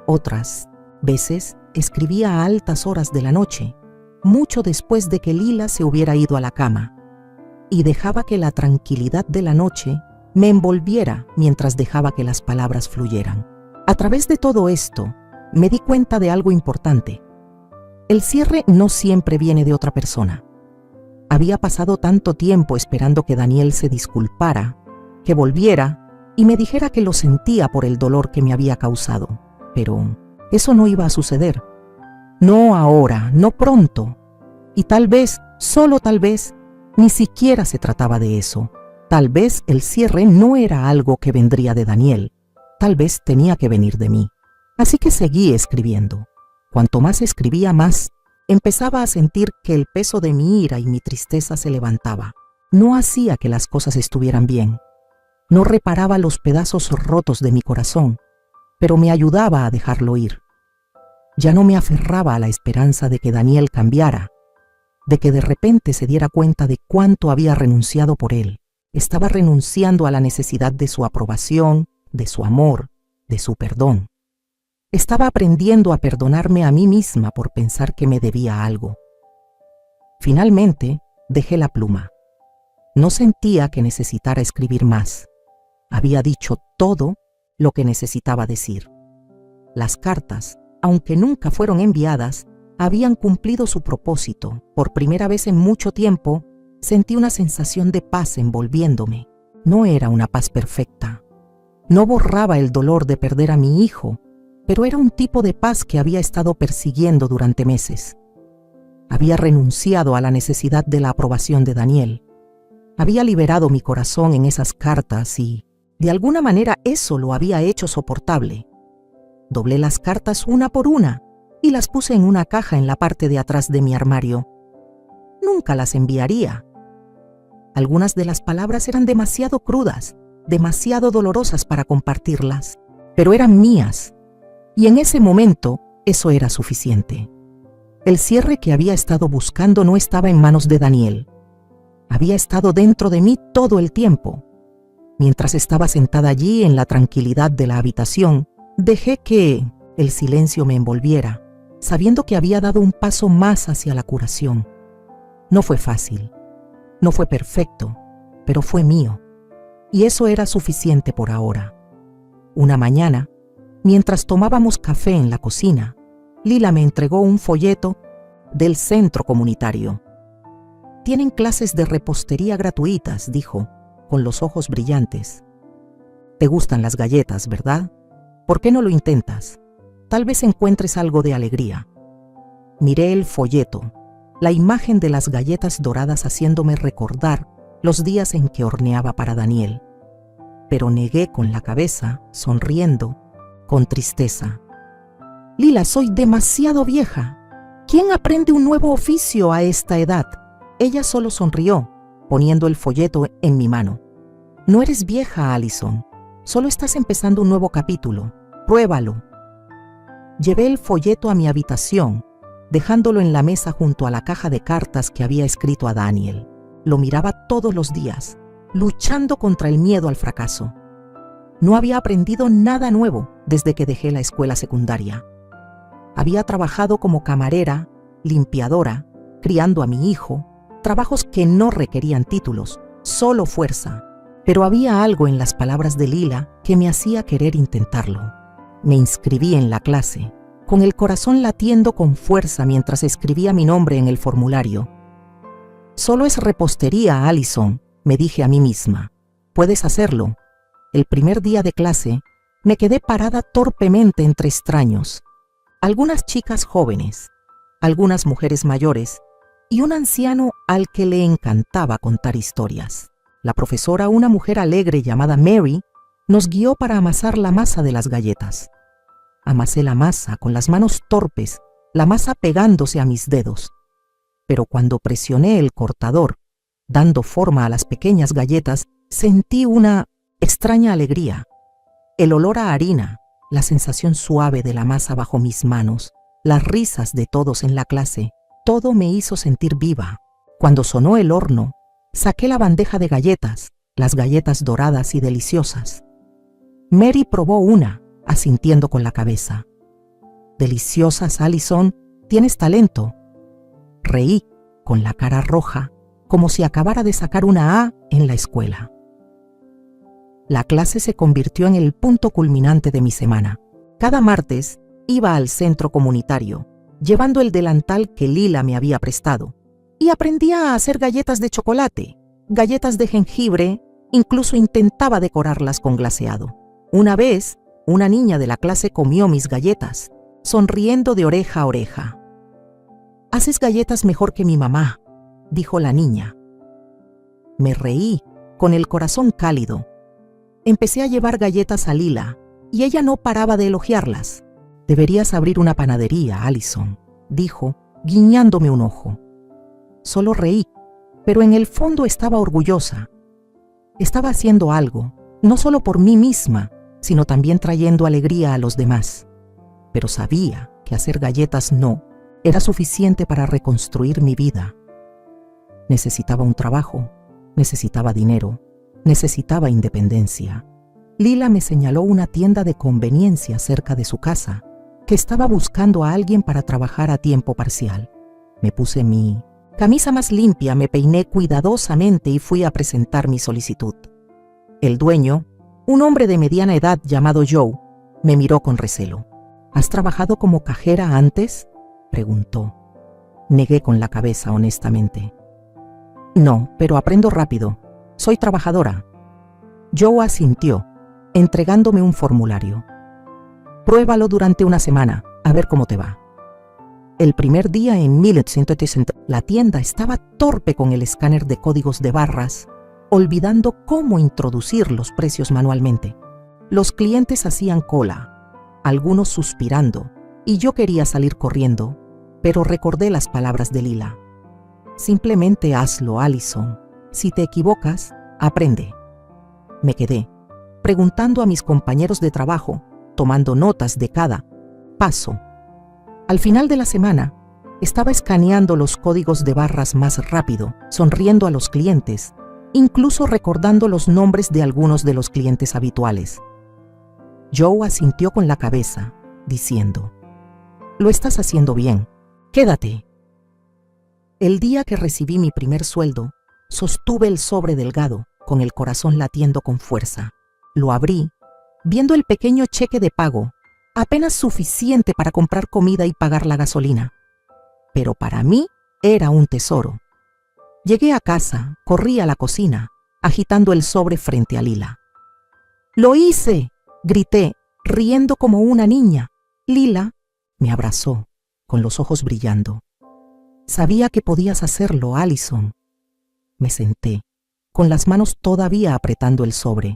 Otras veces escribía a altas horas de la noche, mucho después de que Lila se hubiera ido a la cama, y dejaba que la tranquilidad de la noche me envolviera mientras dejaba que las palabras fluyeran. A través de todo esto, me di cuenta de algo importante. El cierre no siempre viene de otra persona. Había pasado tanto tiempo esperando que Daniel se disculpara, que volviera y me dijera que lo sentía por el dolor que me había causado. Pero eso no iba a suceder. No ahora, no pronto. Y tal vez, solo tal vez, ni siquiera se trataba de eso. Tal vez el cierre no era algo que vendría de Daniel. Tal vez tenía que venir de mí. Así que seguí escribiendo. Cuanto más escribía, más empezaba a sentir que el peso de mi ira y mi tristeza se levantaba. No hacía que las cosas estuvieran bien. No reparaba los pedazos rotos de mi corazón, pero me ayudaba a dejarlo ir. Ya no me aferraba a la esperanza de que Daniel cambiara, de que de repente se diera cuenta de cuánto había renunciado por él. Estaba renunciando a la necesidad de su aprobación, de su amor, de su perdón. Estaba aprendiendo a perdonarme a mí misma por pensar que me debía algo. Finalmente, dejé la pluma. No sentía que necesitara escribir más. Había dicho todo lo que necesitaba decir. Las cartas, aunque nunca fueron enviadas, habían cumplido su propósito. Por primera vez en mucho tiempo, sentí una sensación de paz envolviéndome. No era una paz perfecta. No borraba el dolor de perder a mi hijo, pero era un tipo de paz que había estado persiguiendo durante meses. Había renunciado a la necesidad de la aprobación de Daniel. Había liberado mi corazón en esas cartas y, de alguna manera, eso lo había hecho soportable. Doblé las cartas una por una y las puse en una caja en la parte de atrás de mi armario. Nunca las enviaría. Algunas de las palabras eran demasiado crudas, demasiado dolorosas para compartirlas, pero eran mías. Y en ese momento, eso era suficiente. El cierre que había estado buscando no estaba en manos de Daniel. Había estado dentro de mí todo el tiempo. Mientras estaba sentada allí en la tranquilidad de la habitación, dejé que el silencio me envolviera, sabiendo que había dado un paso más hacia la curación. No fue fácil, no fue perfecto, pero fue mío. Y eso era suficiente por ahora. Una mañana, mientras tomábamos café en la cocina, Lila me entregó un folleto del centro comunitario. «Tienen clases de repostería gratuitas», dijo, con los ojos brillantes. «Te gustan las galletas, ¿verdad? ¿Por qué no lo intentas? Tal vez encuentres algo de alegría». Miré el folleto, la imagen de las galletas doradas haciéndome recordar los días en que horneaba para Daniel. Pero negué con la cabeza, sonriendo, con tristeza. «Lila, soy demasiado vieja. ¿Quién aprende un nuevo oficio a esta edad?». Ella solo sonrió, poniendo el folleto en mi mano. «No eres vieja, Allison. Solo estás empezando un nuevo capítulo. Pruébalo». Llevé el folleto a mi habitación, dejándolo en la mesa junto a la caja de cartas que había escrito a Daniel. Lo miraba todos los días, luchando contra el miedo al fracaso. No había aprendido nada nuevo desde que dejé la escuela secundaria. Había trabajado como camarera, limpiadora, criando a mi hijo, trabajos que no requerían títulos, solo fuerza. Pero había algo en las palabras de Lila que me hacía querer intentarlo. Me inscribí en la clase, con el corazón latiendo con fuerza mientras escribía mi nombre en el formulario. «Solo es repostería, Allison», me dije a mí misma. «Puedes hacerlo». El primer día de clase, me quedé parada torpemente entre extraños. Algunas chicas jóvenes, algunas mujeres mayores y un anciano al que le encantaba contar historias. La profesora, una mujer alegre llamada Mary, nos guió para amasar la masa de las galletas. Amasé la masa con las manos torpes, la masa pegándose a mis dedos. Pero cuando presioné el cortador, dando forma a las pequeñas galletas, sentí una extraña alegría. El olor a harina, la sensación suave de la masa bajo mis manos, las risas de todos en la clase, todo me hizo sentir viva. Cuando sonó el horno, Saqué la bandeja de galletas, las galletas doradas y deliciosas. Mary probó una, asintiendo con la cabeza. Deliciosas, Allison, tienes talento. Reí, con la cara roja, como si acabara de sacar una A en la escuela. La clase se convirtió en el punto culminante de mi semana. Cada martes iba al centro comunitario, llevando el delantal que Lila me había prestado, y aprendía a hacer galletas de chocolate, galletas de jengibre, incluso intentaba decorarlas con glaseado. Una vez, una niña de la clase comió mis galletas, sonriendo de oreja a oreja. «Haces galletas mejor que mi mamá», dijo la niña. Me reí, con el corazón cálido. Empecé a llevar galletas a Lila, y ella no paraba de elogiarlas. «Deberías abrir una panadería, Allison», dijo, guiñándome un ojo. Solo reí, pero en el fondo estaba orgullosa. Estaba haciendo algo, no solo por mí misma, sino también trayendo alegría a los demás. Pero sabía que hacer galletas no era suficiente para reconstruir mi vida. Necesitaba un trabajo, necesitaba dinero, necesitaba independencia. Lila me señaló una tienda de conveniencia cerca de su casa, que estaba buscando a alguien para trabajar a tiempo parcial. Me puse mi camisa más limpia, me peiné cuidadosamente y fui a presentar mi solicitud. El dueño, un hombre de mediana edad llamado Joe, me miró con recelo. «¿Has trabajado como cajera antes?», preguntó. Negué con la cabeza honestamente. «No, pero aprendo rápido. Soy trabajadora». Joe asintió, entregándome un formulario. «Pruébalo durante una semana, a ver cómo te va». El primer día en 1960, la tienda estaba torpe con el escáner de códigos de barras, olvidando cómo introducir los precios manualmente. Los clientes hacían cola, algunos suspirando, y yo quería salir corriendo, pero recordé las palabras de Lila. «Simplemente hazlo, Allison. Si te equivocas, aprende». Me quedé, preguntando a mis compañeros de trabajo, tomando notas de cada paso. Al final de la semana, estaba escaneando los códigos de barras más rápido, sonriendo a los clientes, incluso recordando los nombres de algunos de los clientes habituales. Joe asintió con la cabeza, diciendo: «Lo estás haciendo bien. Quédate». El día que recibí mi primer sueldo, sostuve el sobre delgado, con el corazón latiendo con fuerza. Lo abrí, viendo el pequeño cheque de pago, apenas suficiente para comprar comida y pagar la gasolina. Pero para mí era un tesoro. Llegué a casa, corrí a la cocina, agitando el sobre frente a Lila. «¡Lo hice!», grité, riendo como una niña. Lila me abrazó, con los ojos brillando. «Sabía que podías hacerlo, Allison». Me senté, con las manos todavía apretando el sobre,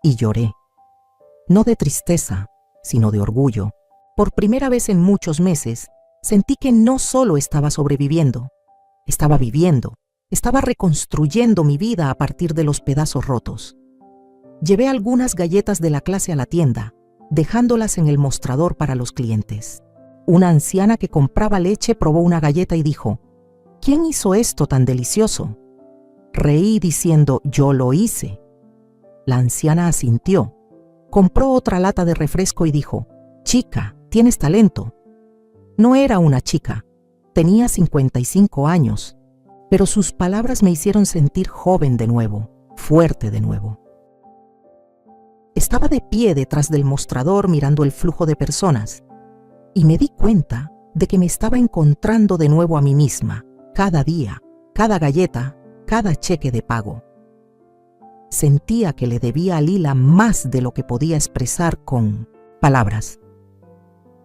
y lloré. No de tristeza, sino de orgullo. Por primera vez en muchos meses, sentí que no solo estaba sobreviviendo, estaba viviendo, estaba reconstruyendo mi vida a partir de los pedazos rotos. Llevé algunas galletas de la clase a la tienda, dejándolas en el mostrador para los clientes. Una anciana que compraba leche probó una galleta y dijo: «¿Quién hizo esto tan delicioso?». Reí diciendo: «Yo lo hice». La anciana asintió, compró otra lata de refresco y dijo: «Chica, tienes talento». No era una chica, tenía 55 años, pero sus palabras me hicieron sentir joven de nuevo, fuerte de nuevo. Estaba de pie detrás del mostrador mirando el flujo de personas y me di cuenta de que me estaba encontrando de nuevo a mí misma, cada día, cada galleta, cada cheque de pago. Sentía que le debía a Lila más de lo que podía expresar con palabras.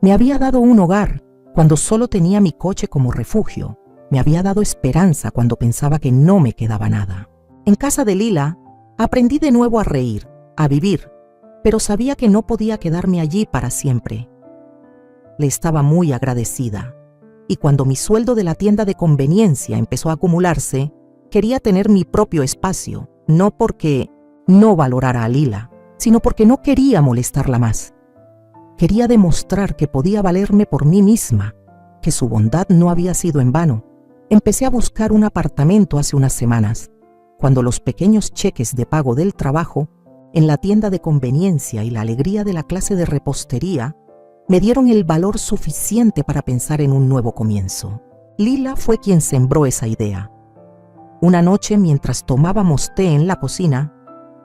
Me había dado un hogar cuando solo tenía mi coche como refugio. Me había dado esperanza cuando pensaba que no me quedaba nada. En casa de Lila, aprendí de nuevo a reír, a vivir, pero sabía que no podía quedarme allí para siempre. Le estaba muy agradecida, y cuando mi sueldo de la tienda de conveniencia empezó a acumularse, quería tener mi propio espacio, no porque no valorara a Lila, sino porque no quería molestarla más. Quería demostrar que podía valerme por mí misma, que su bondad no había sido en vano. Empecé a buscar un apartamento hace unas semanas. cuando los pequeños cheques de pago del trabajo, en la tienda de conveniencia y la alegría de la clase de repostería, me dieron el valor suficiente para pensar en un nuevo comienzo. Lila fue quien sembró esa idea. Una noche, mientras tomábamos té en la cocina,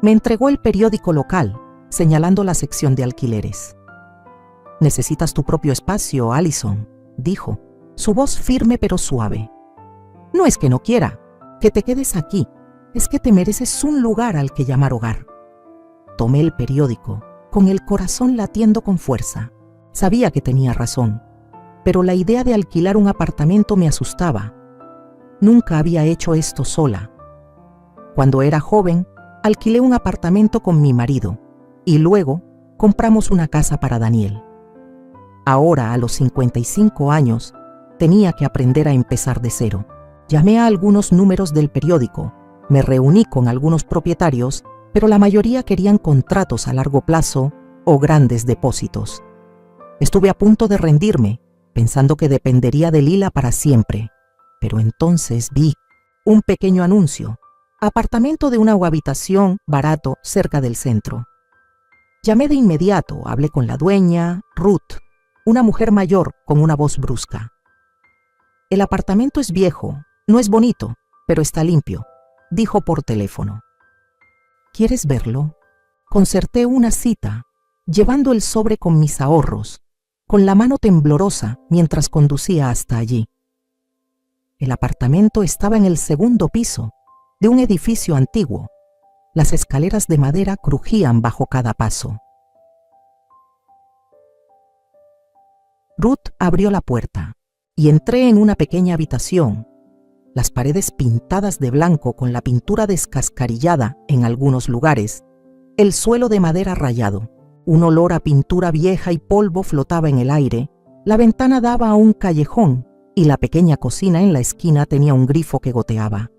me entregó el periódico local, señalando la sección de alquileres. «Necesitas tu propio espacio, Allison», dijo, su voz firme pero suave. «No es que no quiera, que te quedes aquí, es que te mereces un lugar al que llamar hogar». Tomé el periódico, con el corazón latiendo con fuerza. Sabía que tenía razón, pero la idea de alquilar un apartamento me asustaba. Nunca había hecho esto sola. Cuando era joven, alquilé un apartamento con mi marido y luego compramos una casa para Daniel. Ahora, a los 55 años, tenía que aprender a empezar de cero. Llamé a algunos números del periódico, me reuní con algunos propietarios, pero la mayoría querían contratos a largo plazo o grandes depósitos. Estuve a punto de rendirme, pensando que dependería de Lila para siempre, pero entonces vi un pequeño anuncio: apartamento de una habitación barato cerca del centro. Llamé de inmediato, hablé con la dueña, Ruth, una mujer mayor con una voz brusca. «El apartamento es viejo, no es bonito, pero está limpio», dijo por teléfono. «¿Quieres verlo?». Concerté una cita, llevando el sobre con mis ahorros, con la mano temblorosa mientras conducía hasta allí. El apartamento estaba en el segundo piso de un edificio antiguo. Las escaleras de madera crujían bajo cada paso. Ruth abrió la puerta y entré en una pequeña habitación, las paredes pintadas de blanco con la pintura descascarillada en algunos lugares, el suelo de madera rayado. Un olor a pintura vieja y polvo flotaba en el aire, la ventana daba a un callejón y la pequeña cocina en la esquina tenía un grifo que goteaba.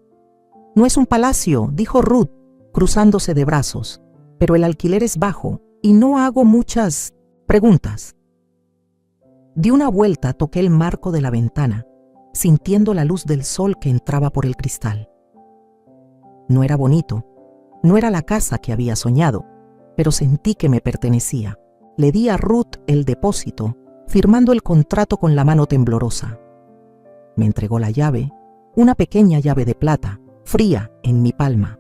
«No es un palacio», dijo Ruth, cruzándose de brazos, «pero el alquiler es bajo y no hago muchas preguntas». Di una vuelta, toqué el marco de la ventana, sintiendo la luz del sol que entraba por el cristal. No era bonito, no era la casa que había soñado, pero sentí que me pertenecía. Le di a Ruth el depósito, firmando el contrato con la mano temblorosa. Me entregó la llave, una pequeña llave de plata, fría en mi palma.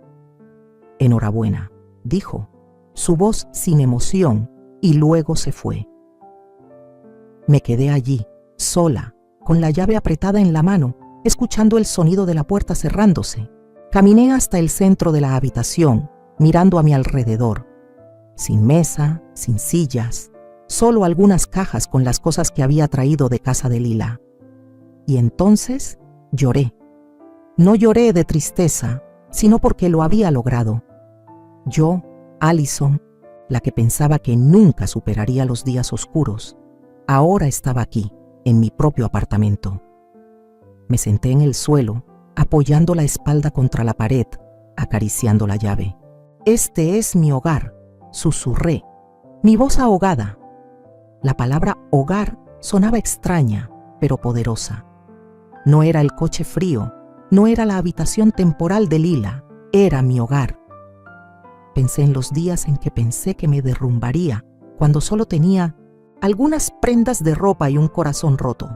«Enhorabuena», dijo, su voz sin emoción, y luego se fue. Me quedé allí, sola, con la llave apretada en la mano, escuchando el sonido de la puerta cerrándose. Caminé hasta el centro de la habitación, mirando a mi alrededor. Sin mesa, sin sillas, solo algunas cajas con las cosas que había traído de casa de Lila. Y entonces lloré. No lloré de tristeza, sino porque lo había logrado. Yo, Allison, la que pensaba que nunca superaría los días oscuros, ahora estaba aquí, en mi propio apartamento. Me senté en el suelo, apoyando la espalda contra la pared, acariciando la llave. «Este es mi hogar», susurré, mi voz ahogada. La palabra hogar sonaba extraña, pero poderosa. No era el coche frío, no era la habitación temporal de Lila, era mi hogar. Pensé en los días en que pensé que me derrumbaría, cuando solo tenía algunas prendas de ropa y un corazón roto,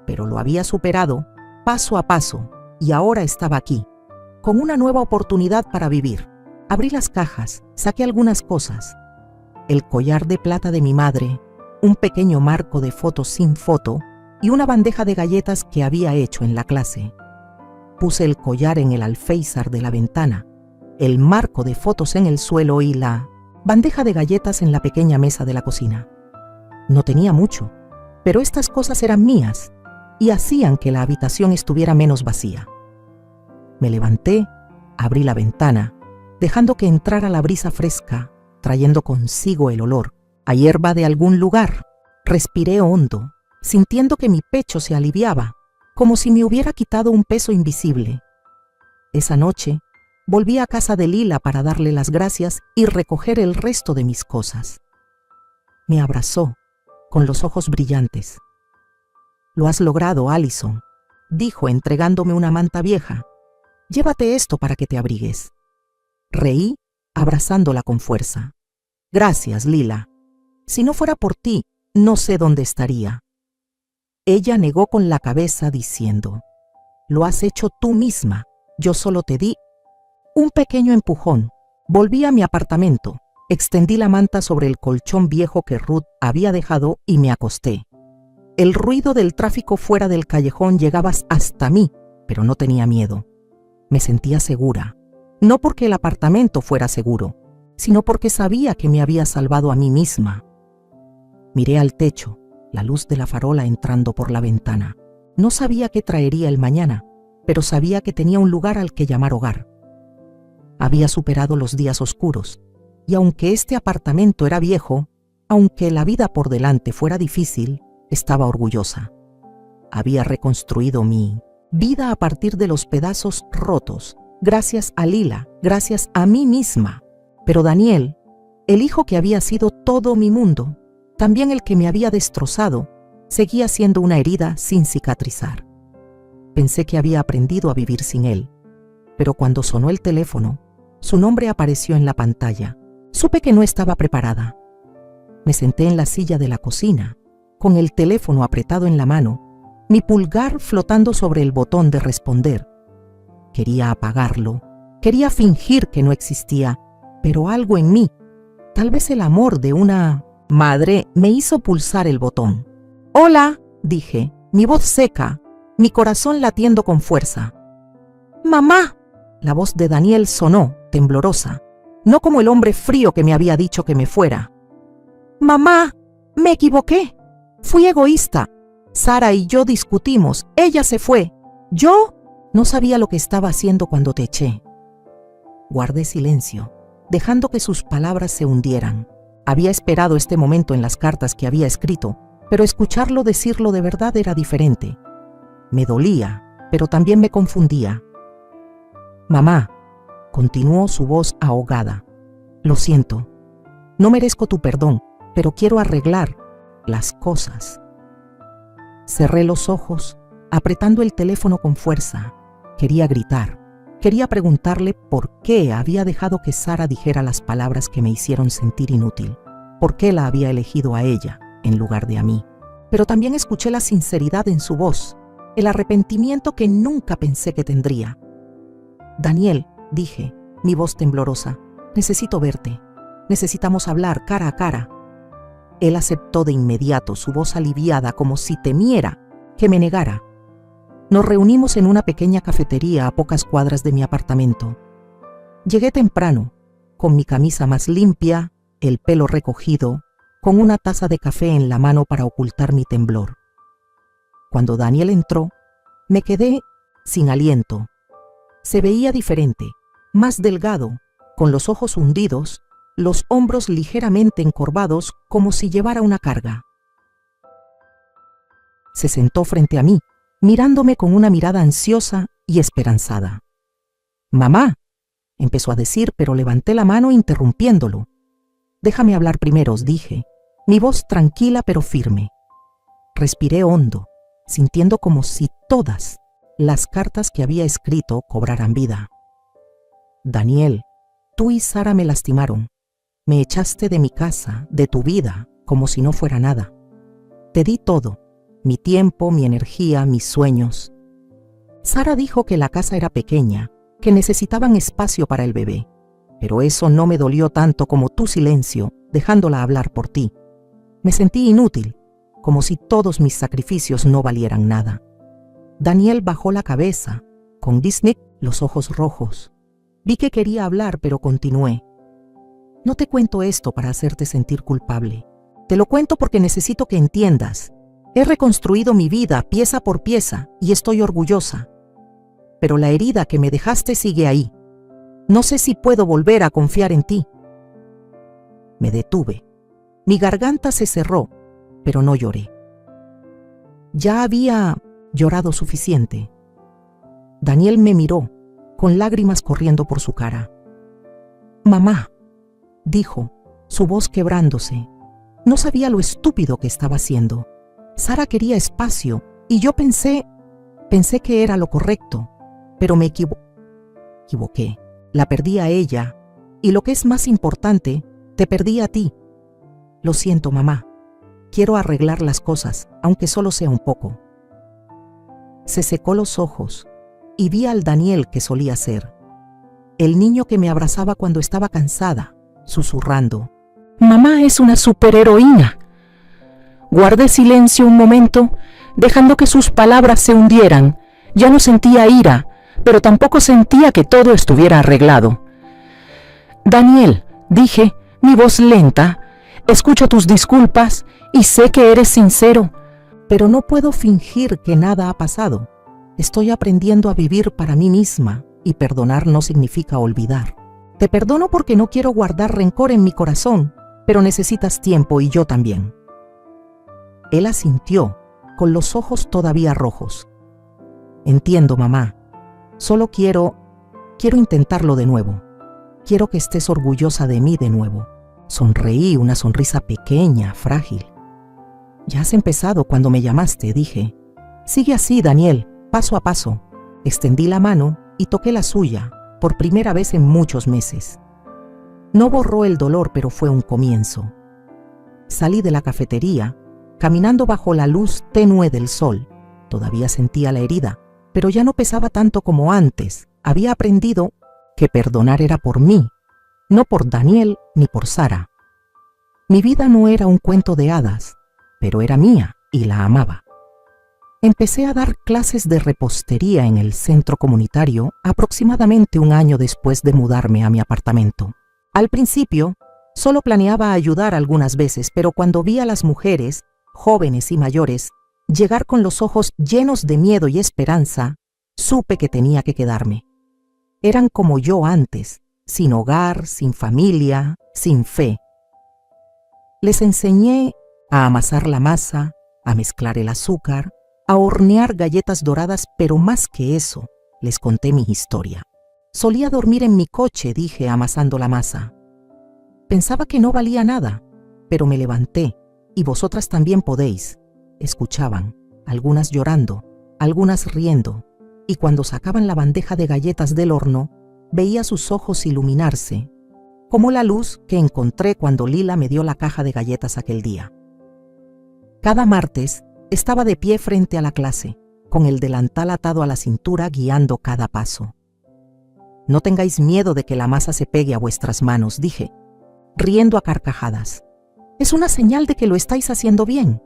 pero lo había superado paso a paso y ahora estaba aquí, con una nueva oportunidad para vivir. Abrí las cajas, saqué algunas cosas: el collar de plata de mi madre, un pequeño marco de fotos sin foto y una bandeja de galletas que había hecho en la clase. Puse el collar en el alféizar de la ventana, el marco de fotos en el suelo y la bandeja de galletas en la pequeña mesa de la cocina. No tenía mucho, pero estas cosas eran mías y hacían que la habitación estuviera menos vacía. Me levanté, abrí la ventana, dejando que entrara la brisa fresca, trayendo consigo el olor a hierba de algún lugar. Respiré hondo, sintiendo que mi pecho se aliviaba, como si me hubiera quitado un peso invisible. Esa noche, volví a casa de Lila para darle las gracias y recoger el resto de mis cosas. Me abrazó, con los ojos brillantes. «Lo has logrado, Allison», dijo entregándome una manta vieja. Llévate esto para que te abrigues. Reí, abrazándola con fuerza. Gracias, Lila. Si no fuera por ti, no sé dónde estaría. Ella negó con la cabeza diciendo, lo has hecho tú misma, yo solo te di un pequeño empujón. Volví a mi apartamento, extendí la manta sobre el colchón viejo que Ruth había dejado y me acosté. El ruido del tráfico fuera del callejón llegaba hasta mí, pero no tenía miedo. Me sentía segura, no porque el apartamento fuera seguro, sino porque sabía que me había salvado a mí misma. Miré al techo, la luz de la farola entrando por la ventana. No sabía qué traería el mañana, pero sabía que tenía un lugar al que llamar hogar. Había superado los días oscuros, y aunque este apartamento era viejo, aunque la vida por delante fuera difícil, estaba orgullosa. Había reconstruido mi vida a partir de los pedazos rotos, gracias a Lila, gracias a mí misma. Pero Daniel, el hijo que había sido todo mi mundo, también el que me había destrozado, seguía siendo una herida sin cicatrizar. Pensé que había aprendido a vivir sin él, pero cuando sonó el teléfono, su nombre apareció en la pantalla. Supe que no estaba preparada. Me senté en la silla de la cocina, con el teléfono apretado en la mano, mi pulgar flotando sobre el botón de responder. Quería apagarlo, quería fingir que no existía, pero algo en mí, tal vez el amor de una madre, me hizo pulsar el botón. «Hola», dije, mi voz seca, mi corazón latiendo con fuerza. «¡Mamá!». La voz de Daniel sonó, temblorosa, no como el hombre frío que me había dicho que me fuera. «¡Mamá! Me equivoqué. Fui egoísta. Sara y yo discutimos. Ella se fue. Yo no sabía lo que estaba haciendo cuando te eché». Guardé silencio, dejando que sus palabras se hundieran. Había esperado este momento en las cartas que había escrito, pero escucharlo decirlo de verdad era diferente. Me dolía, pero también me confundía. «Mamá», continuó su voz ahogada, «lo siento. No merezco tu perdón, pero quiero arreglar las cosas». Cerré los ojos, apretando el teléfono con fuerza. Quería gritar. Quería preguntarle por qué había dejado que Sara dijera las palabras que me hicieron sentir inútil. ¿Por qué la había elegido a ella en lugar de a mí? Pero también escuché la sinceridad en su voz, el arrepentimiento que nunca pensé que tendría. «Daniel», dije, mi voz temblorosa, «necesito verte. Necesitamos hablar cara a cara». Él aceptó de inmediato, su voz aliviada como si temiera que me negara. Nos reunimos en una pequeña cafetería a pocas cuadras de mi apartamento. Llegué temprano, con mi camisa más limpia, el pelo recogido, con una taza de café en la mano para ocultar mi temblor. Cuando Daniel entró, me quedé sin aliento. Se veía diferente, más delgado, con los ojos hundidos, los hombros ligeramente encorvados como si llevara una carga. Se sentó frente a mí, mirándome con una mirada ansiosa y esperanzada. «Mamá», empezó a decir, pero levanté la mano interrumpiéndolo. «Déjame hablar primero», dije, mi voz tranquila pero firme. Respiré hondo, sintiendo como si todas las cartas que había escrito cobraran vida. «Daniel, tú y Sara me lastimaron. Me echaste de mi casa, de tu vida, como si no fuera nada. Te di todo, mi tiempo, mi energía, mis sueños. Sara dijo que la casa era pequeña, que necesitaban espacio para el bebé, pero eso no me dolió tanto como tu silencio, dejándola hablar por ti. Me sentí inútil, como si todos mis sacrificios no valieran nada». Daniel bajó la cabeza, con Disney los ojos rojos. Vi que quería hablar, pero continué. «No te cuento esto para hacerte sentir culpable. Te lo cuento porque necesito que entiendas. He reconstruido mi vida pieza por pieza y estoy orgullosa. Pero la herida que me dejaste sigue ahí. No sé si puedo volver a confiar en ti». Me detuve. Mi garganta se cerró, pero no lloré. Ya había llorado suficiente. Daniel me miró, con lágrimas corriendo por su cara. «Mamá», dijo, su voz quebrándose. No sabía lo estúpido que estaba haciendo. Sara quería espacio y yo pensé que era lo correcto, pero me equivoqué. La perdí a ella y, lo que es más importante, te perdí a ti. Lo siento, mamá. Quiero arreglar las cosas, aunque solo sea un poco. Se secó los ojos y vi al Daniel que solía ser. El niño que me abrazaba cuando estaba cansada, susurrando: «Mamá es una superheroína». Guardé silencio un momento, dejando que sus palabras se hundieran. Ya no sentía ira, pero tampoco sentía que todo estuviera arreglado. «Daniel», dije, mi voz lenta, «escucho tus disculpas y sé que eres sincero, pero no puedo fingir que nada ha pasado. Estoy aprendiendo a vivir para mí misma y perdonar no significa olvidar. Te perdono porque no quiero guardar rencor en mi corazón, pero necesitas tiempo y yo también». Él asintió, con los ojos todavía rojos. «Entiendo, mamá. Solo quiero intentarlo de nuevo. Quiero que estés orgullosa de mí de nuevo». Sonreí, una sonrisa pequeña, frágil. «Ya has empezado cuando me llamaste», dije. «Sigue así, Daniel, paso a paso». Extendí la mano y toqué la suya, por primera vez en muchos meses. No borró el dolor, pero fue un comienzo. Salí de la cafetería, caminando bajo la luz tenue del sol. Todavía sentía la herida, pero ya no pesaba tanto como antes. Había aprendido que perdonar era por mí, no por Daniel ni por Sara. Mi vida no era un cuento de hadas, pero era mía y la amaba. Empecé a dar clases de repostería en el centro comunitario aproximadamente un año después de mudarme a mi apartamento. Al principio, solo planeaba ayudar algunas veces, pero cuando vi a las mujeres, jóvenes y mayores, llegar con los ojos llenos de miedo y esperanza, supe que tenía que quedarme. Eran como yo antes, sin hogar, sin familia, sin fe. Les enseñé a amasar la masa, a mezclar el azúcar, a hornear galletas doradas, pero más que eso, les conté mi historia. Solía dormir en mi coche, dije, amasando la masa. Pensaba que no valía nada, pero me levanté, y vosotras también podéis. Escuchaban, algunas llorando, algunas riendo, y cuando sacaban la bandeja de galletas del horno, veía sus ojos iluminarse, como la luz que encontré cuando Lila me dio la caja de galletas aquel día. Cada martes estaba de pie frente a la clase, con el delantal atado a la cintura, guiando cada paso. «No tengáis miedo de que la masa se pegue a vuestras manos», dije, riendo a carcajadas. «Es una señal de que lo estáis haciendo bien».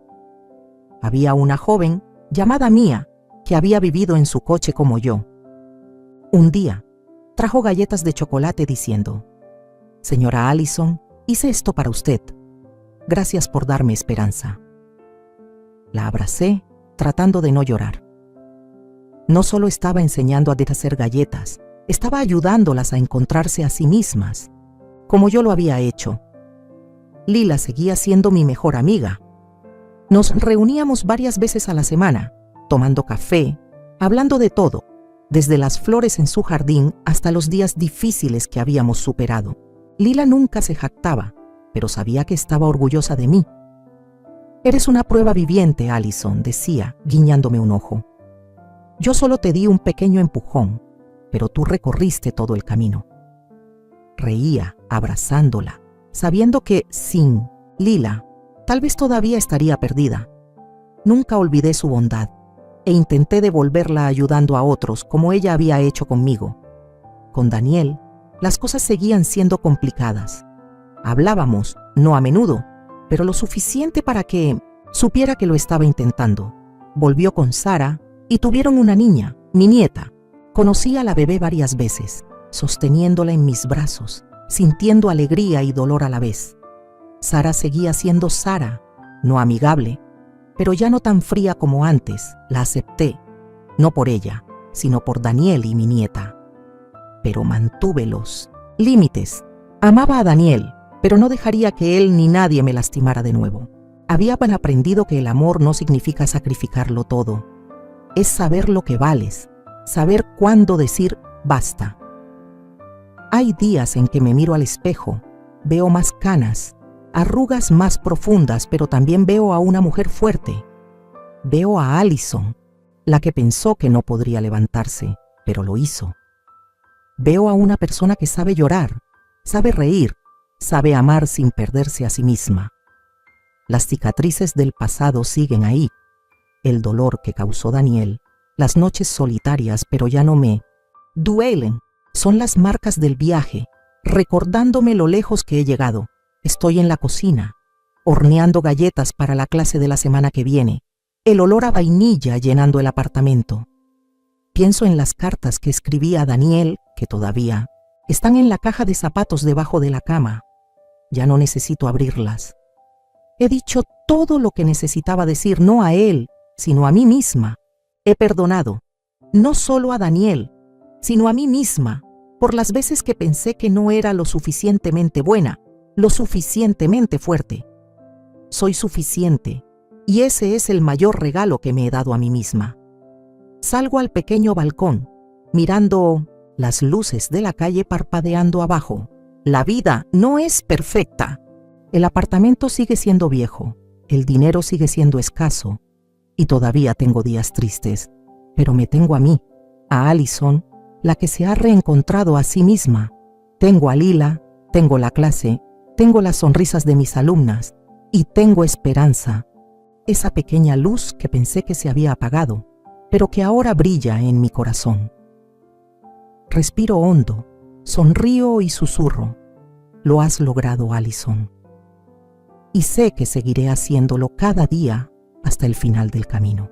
Había una joven, llamada Mía, que había vivido en su coche como yo. Un día, trajo galletas de chocolate diciendo: «Señora Allison, hice esto para usted. Gracias por darme esperanza». La abracé, tratando de no llorar. No solo estaba enseñando a deshacer galletas, estaba ayudándolas a encontrarse a sí mismas, como yo lo había hecho. Lila seguía siendo mi mejor amiga. Nos reuníamos varias veces a la semana, tomando café, hablando de todo, desde las flores en su jardín hasta los días difíciles que habíamos superado. Lila nunca se jactaba, pero sabía que estaba orgullosa de mí. «Eres una prueba viviente, Allison», decía, guiñándome un ojo. «Yo solo te di un pequeño empujón, pero tú recorriste todo el camino». Reía, abrazándola, sabiendo que, sin Lila, tal vez todavía estaría perdida. Nunca olvidé su bondad, e intenté devolverla ayudando a otros como ella había hecho conmigo. Con Daniel, las cosas seguían siendo complicadas. Hablábamos, no a menudo, pero lo suficiente para que supiera que lo estaba intentando. Volvió con Sara y tuvieron una niña, mi nieta. Conocí a la bebé varias veces, sosteniéndola en mis brazos, sintiendo alegría y dolor a la vez. Sara seguía siendo Sara, no amigable, pero ya no tan fría como antes. La acepté, no por ella, sino por Daniel y mi nieta. Pero mantuve los límites. Amaba a Daniel, pero no dejaría que él ni nadie me lastimara de nuevo. Había aprendido que el amor no significa sacrificarlo todo. Es saber lo que vales, saber cuándo decir basta. Hay días en que me miro al espejo, veo más canas, arrugas más profundas, pero también veo a una mujer fuerte. Veo a Allison, la que pensó que no podría levantarse, pero lo hizo. Veo a una persona que sabe llorar, sabe reír, sabe amar sin perderse a sí misma. Las cicatrices del pasado siguen ahí. El dolor que causó Daniel, las noches solitarias, pero ya no me duelen. Son las marcas del viaje, recordándome lo lejos que he llegado. Estoy en la cocina, horneando galletas para la clase de la semana que viene. El olor a vainilla llenando el apartamento. Pienso en las cartas que escribí a Daniel, que todavía están en la caja de zapatos debajo de la cama. Ya no necesito abrirlas. He dicho todo lo que necesitaba decir, no a él, sino a mí misma. He perdonado, no solo a Daniel, sino a mí misma, por las veces que pensé que no era lo suficientemente buena, lo suficientemente fuerte. Soy suficiente, y ese es el mayor regalo que me he dado a mí misma. Salgo al pequeño balcón, mirando las luces de la calle parpadeando abajo. La vida no es perfecta. El apartamento sigue siendo viejo, el dinero sigue siendo escaso, y todavía tengo días tristes, pero me tengo a mí, a Alison, la que se ha reencontrado a sí misma. Tengo a Lila, tengo la clase, tengo las sonrisas de mis alumnas, y tengo esperanza, esa pequeña luz que pensé que se había apagado, pero que ahora brilla en mi corazón. Respiro hondo, sonrío y susurro. Lo has logrado, Alison. Y sé que seguiré haciéndolo cada día hasta el final del camino.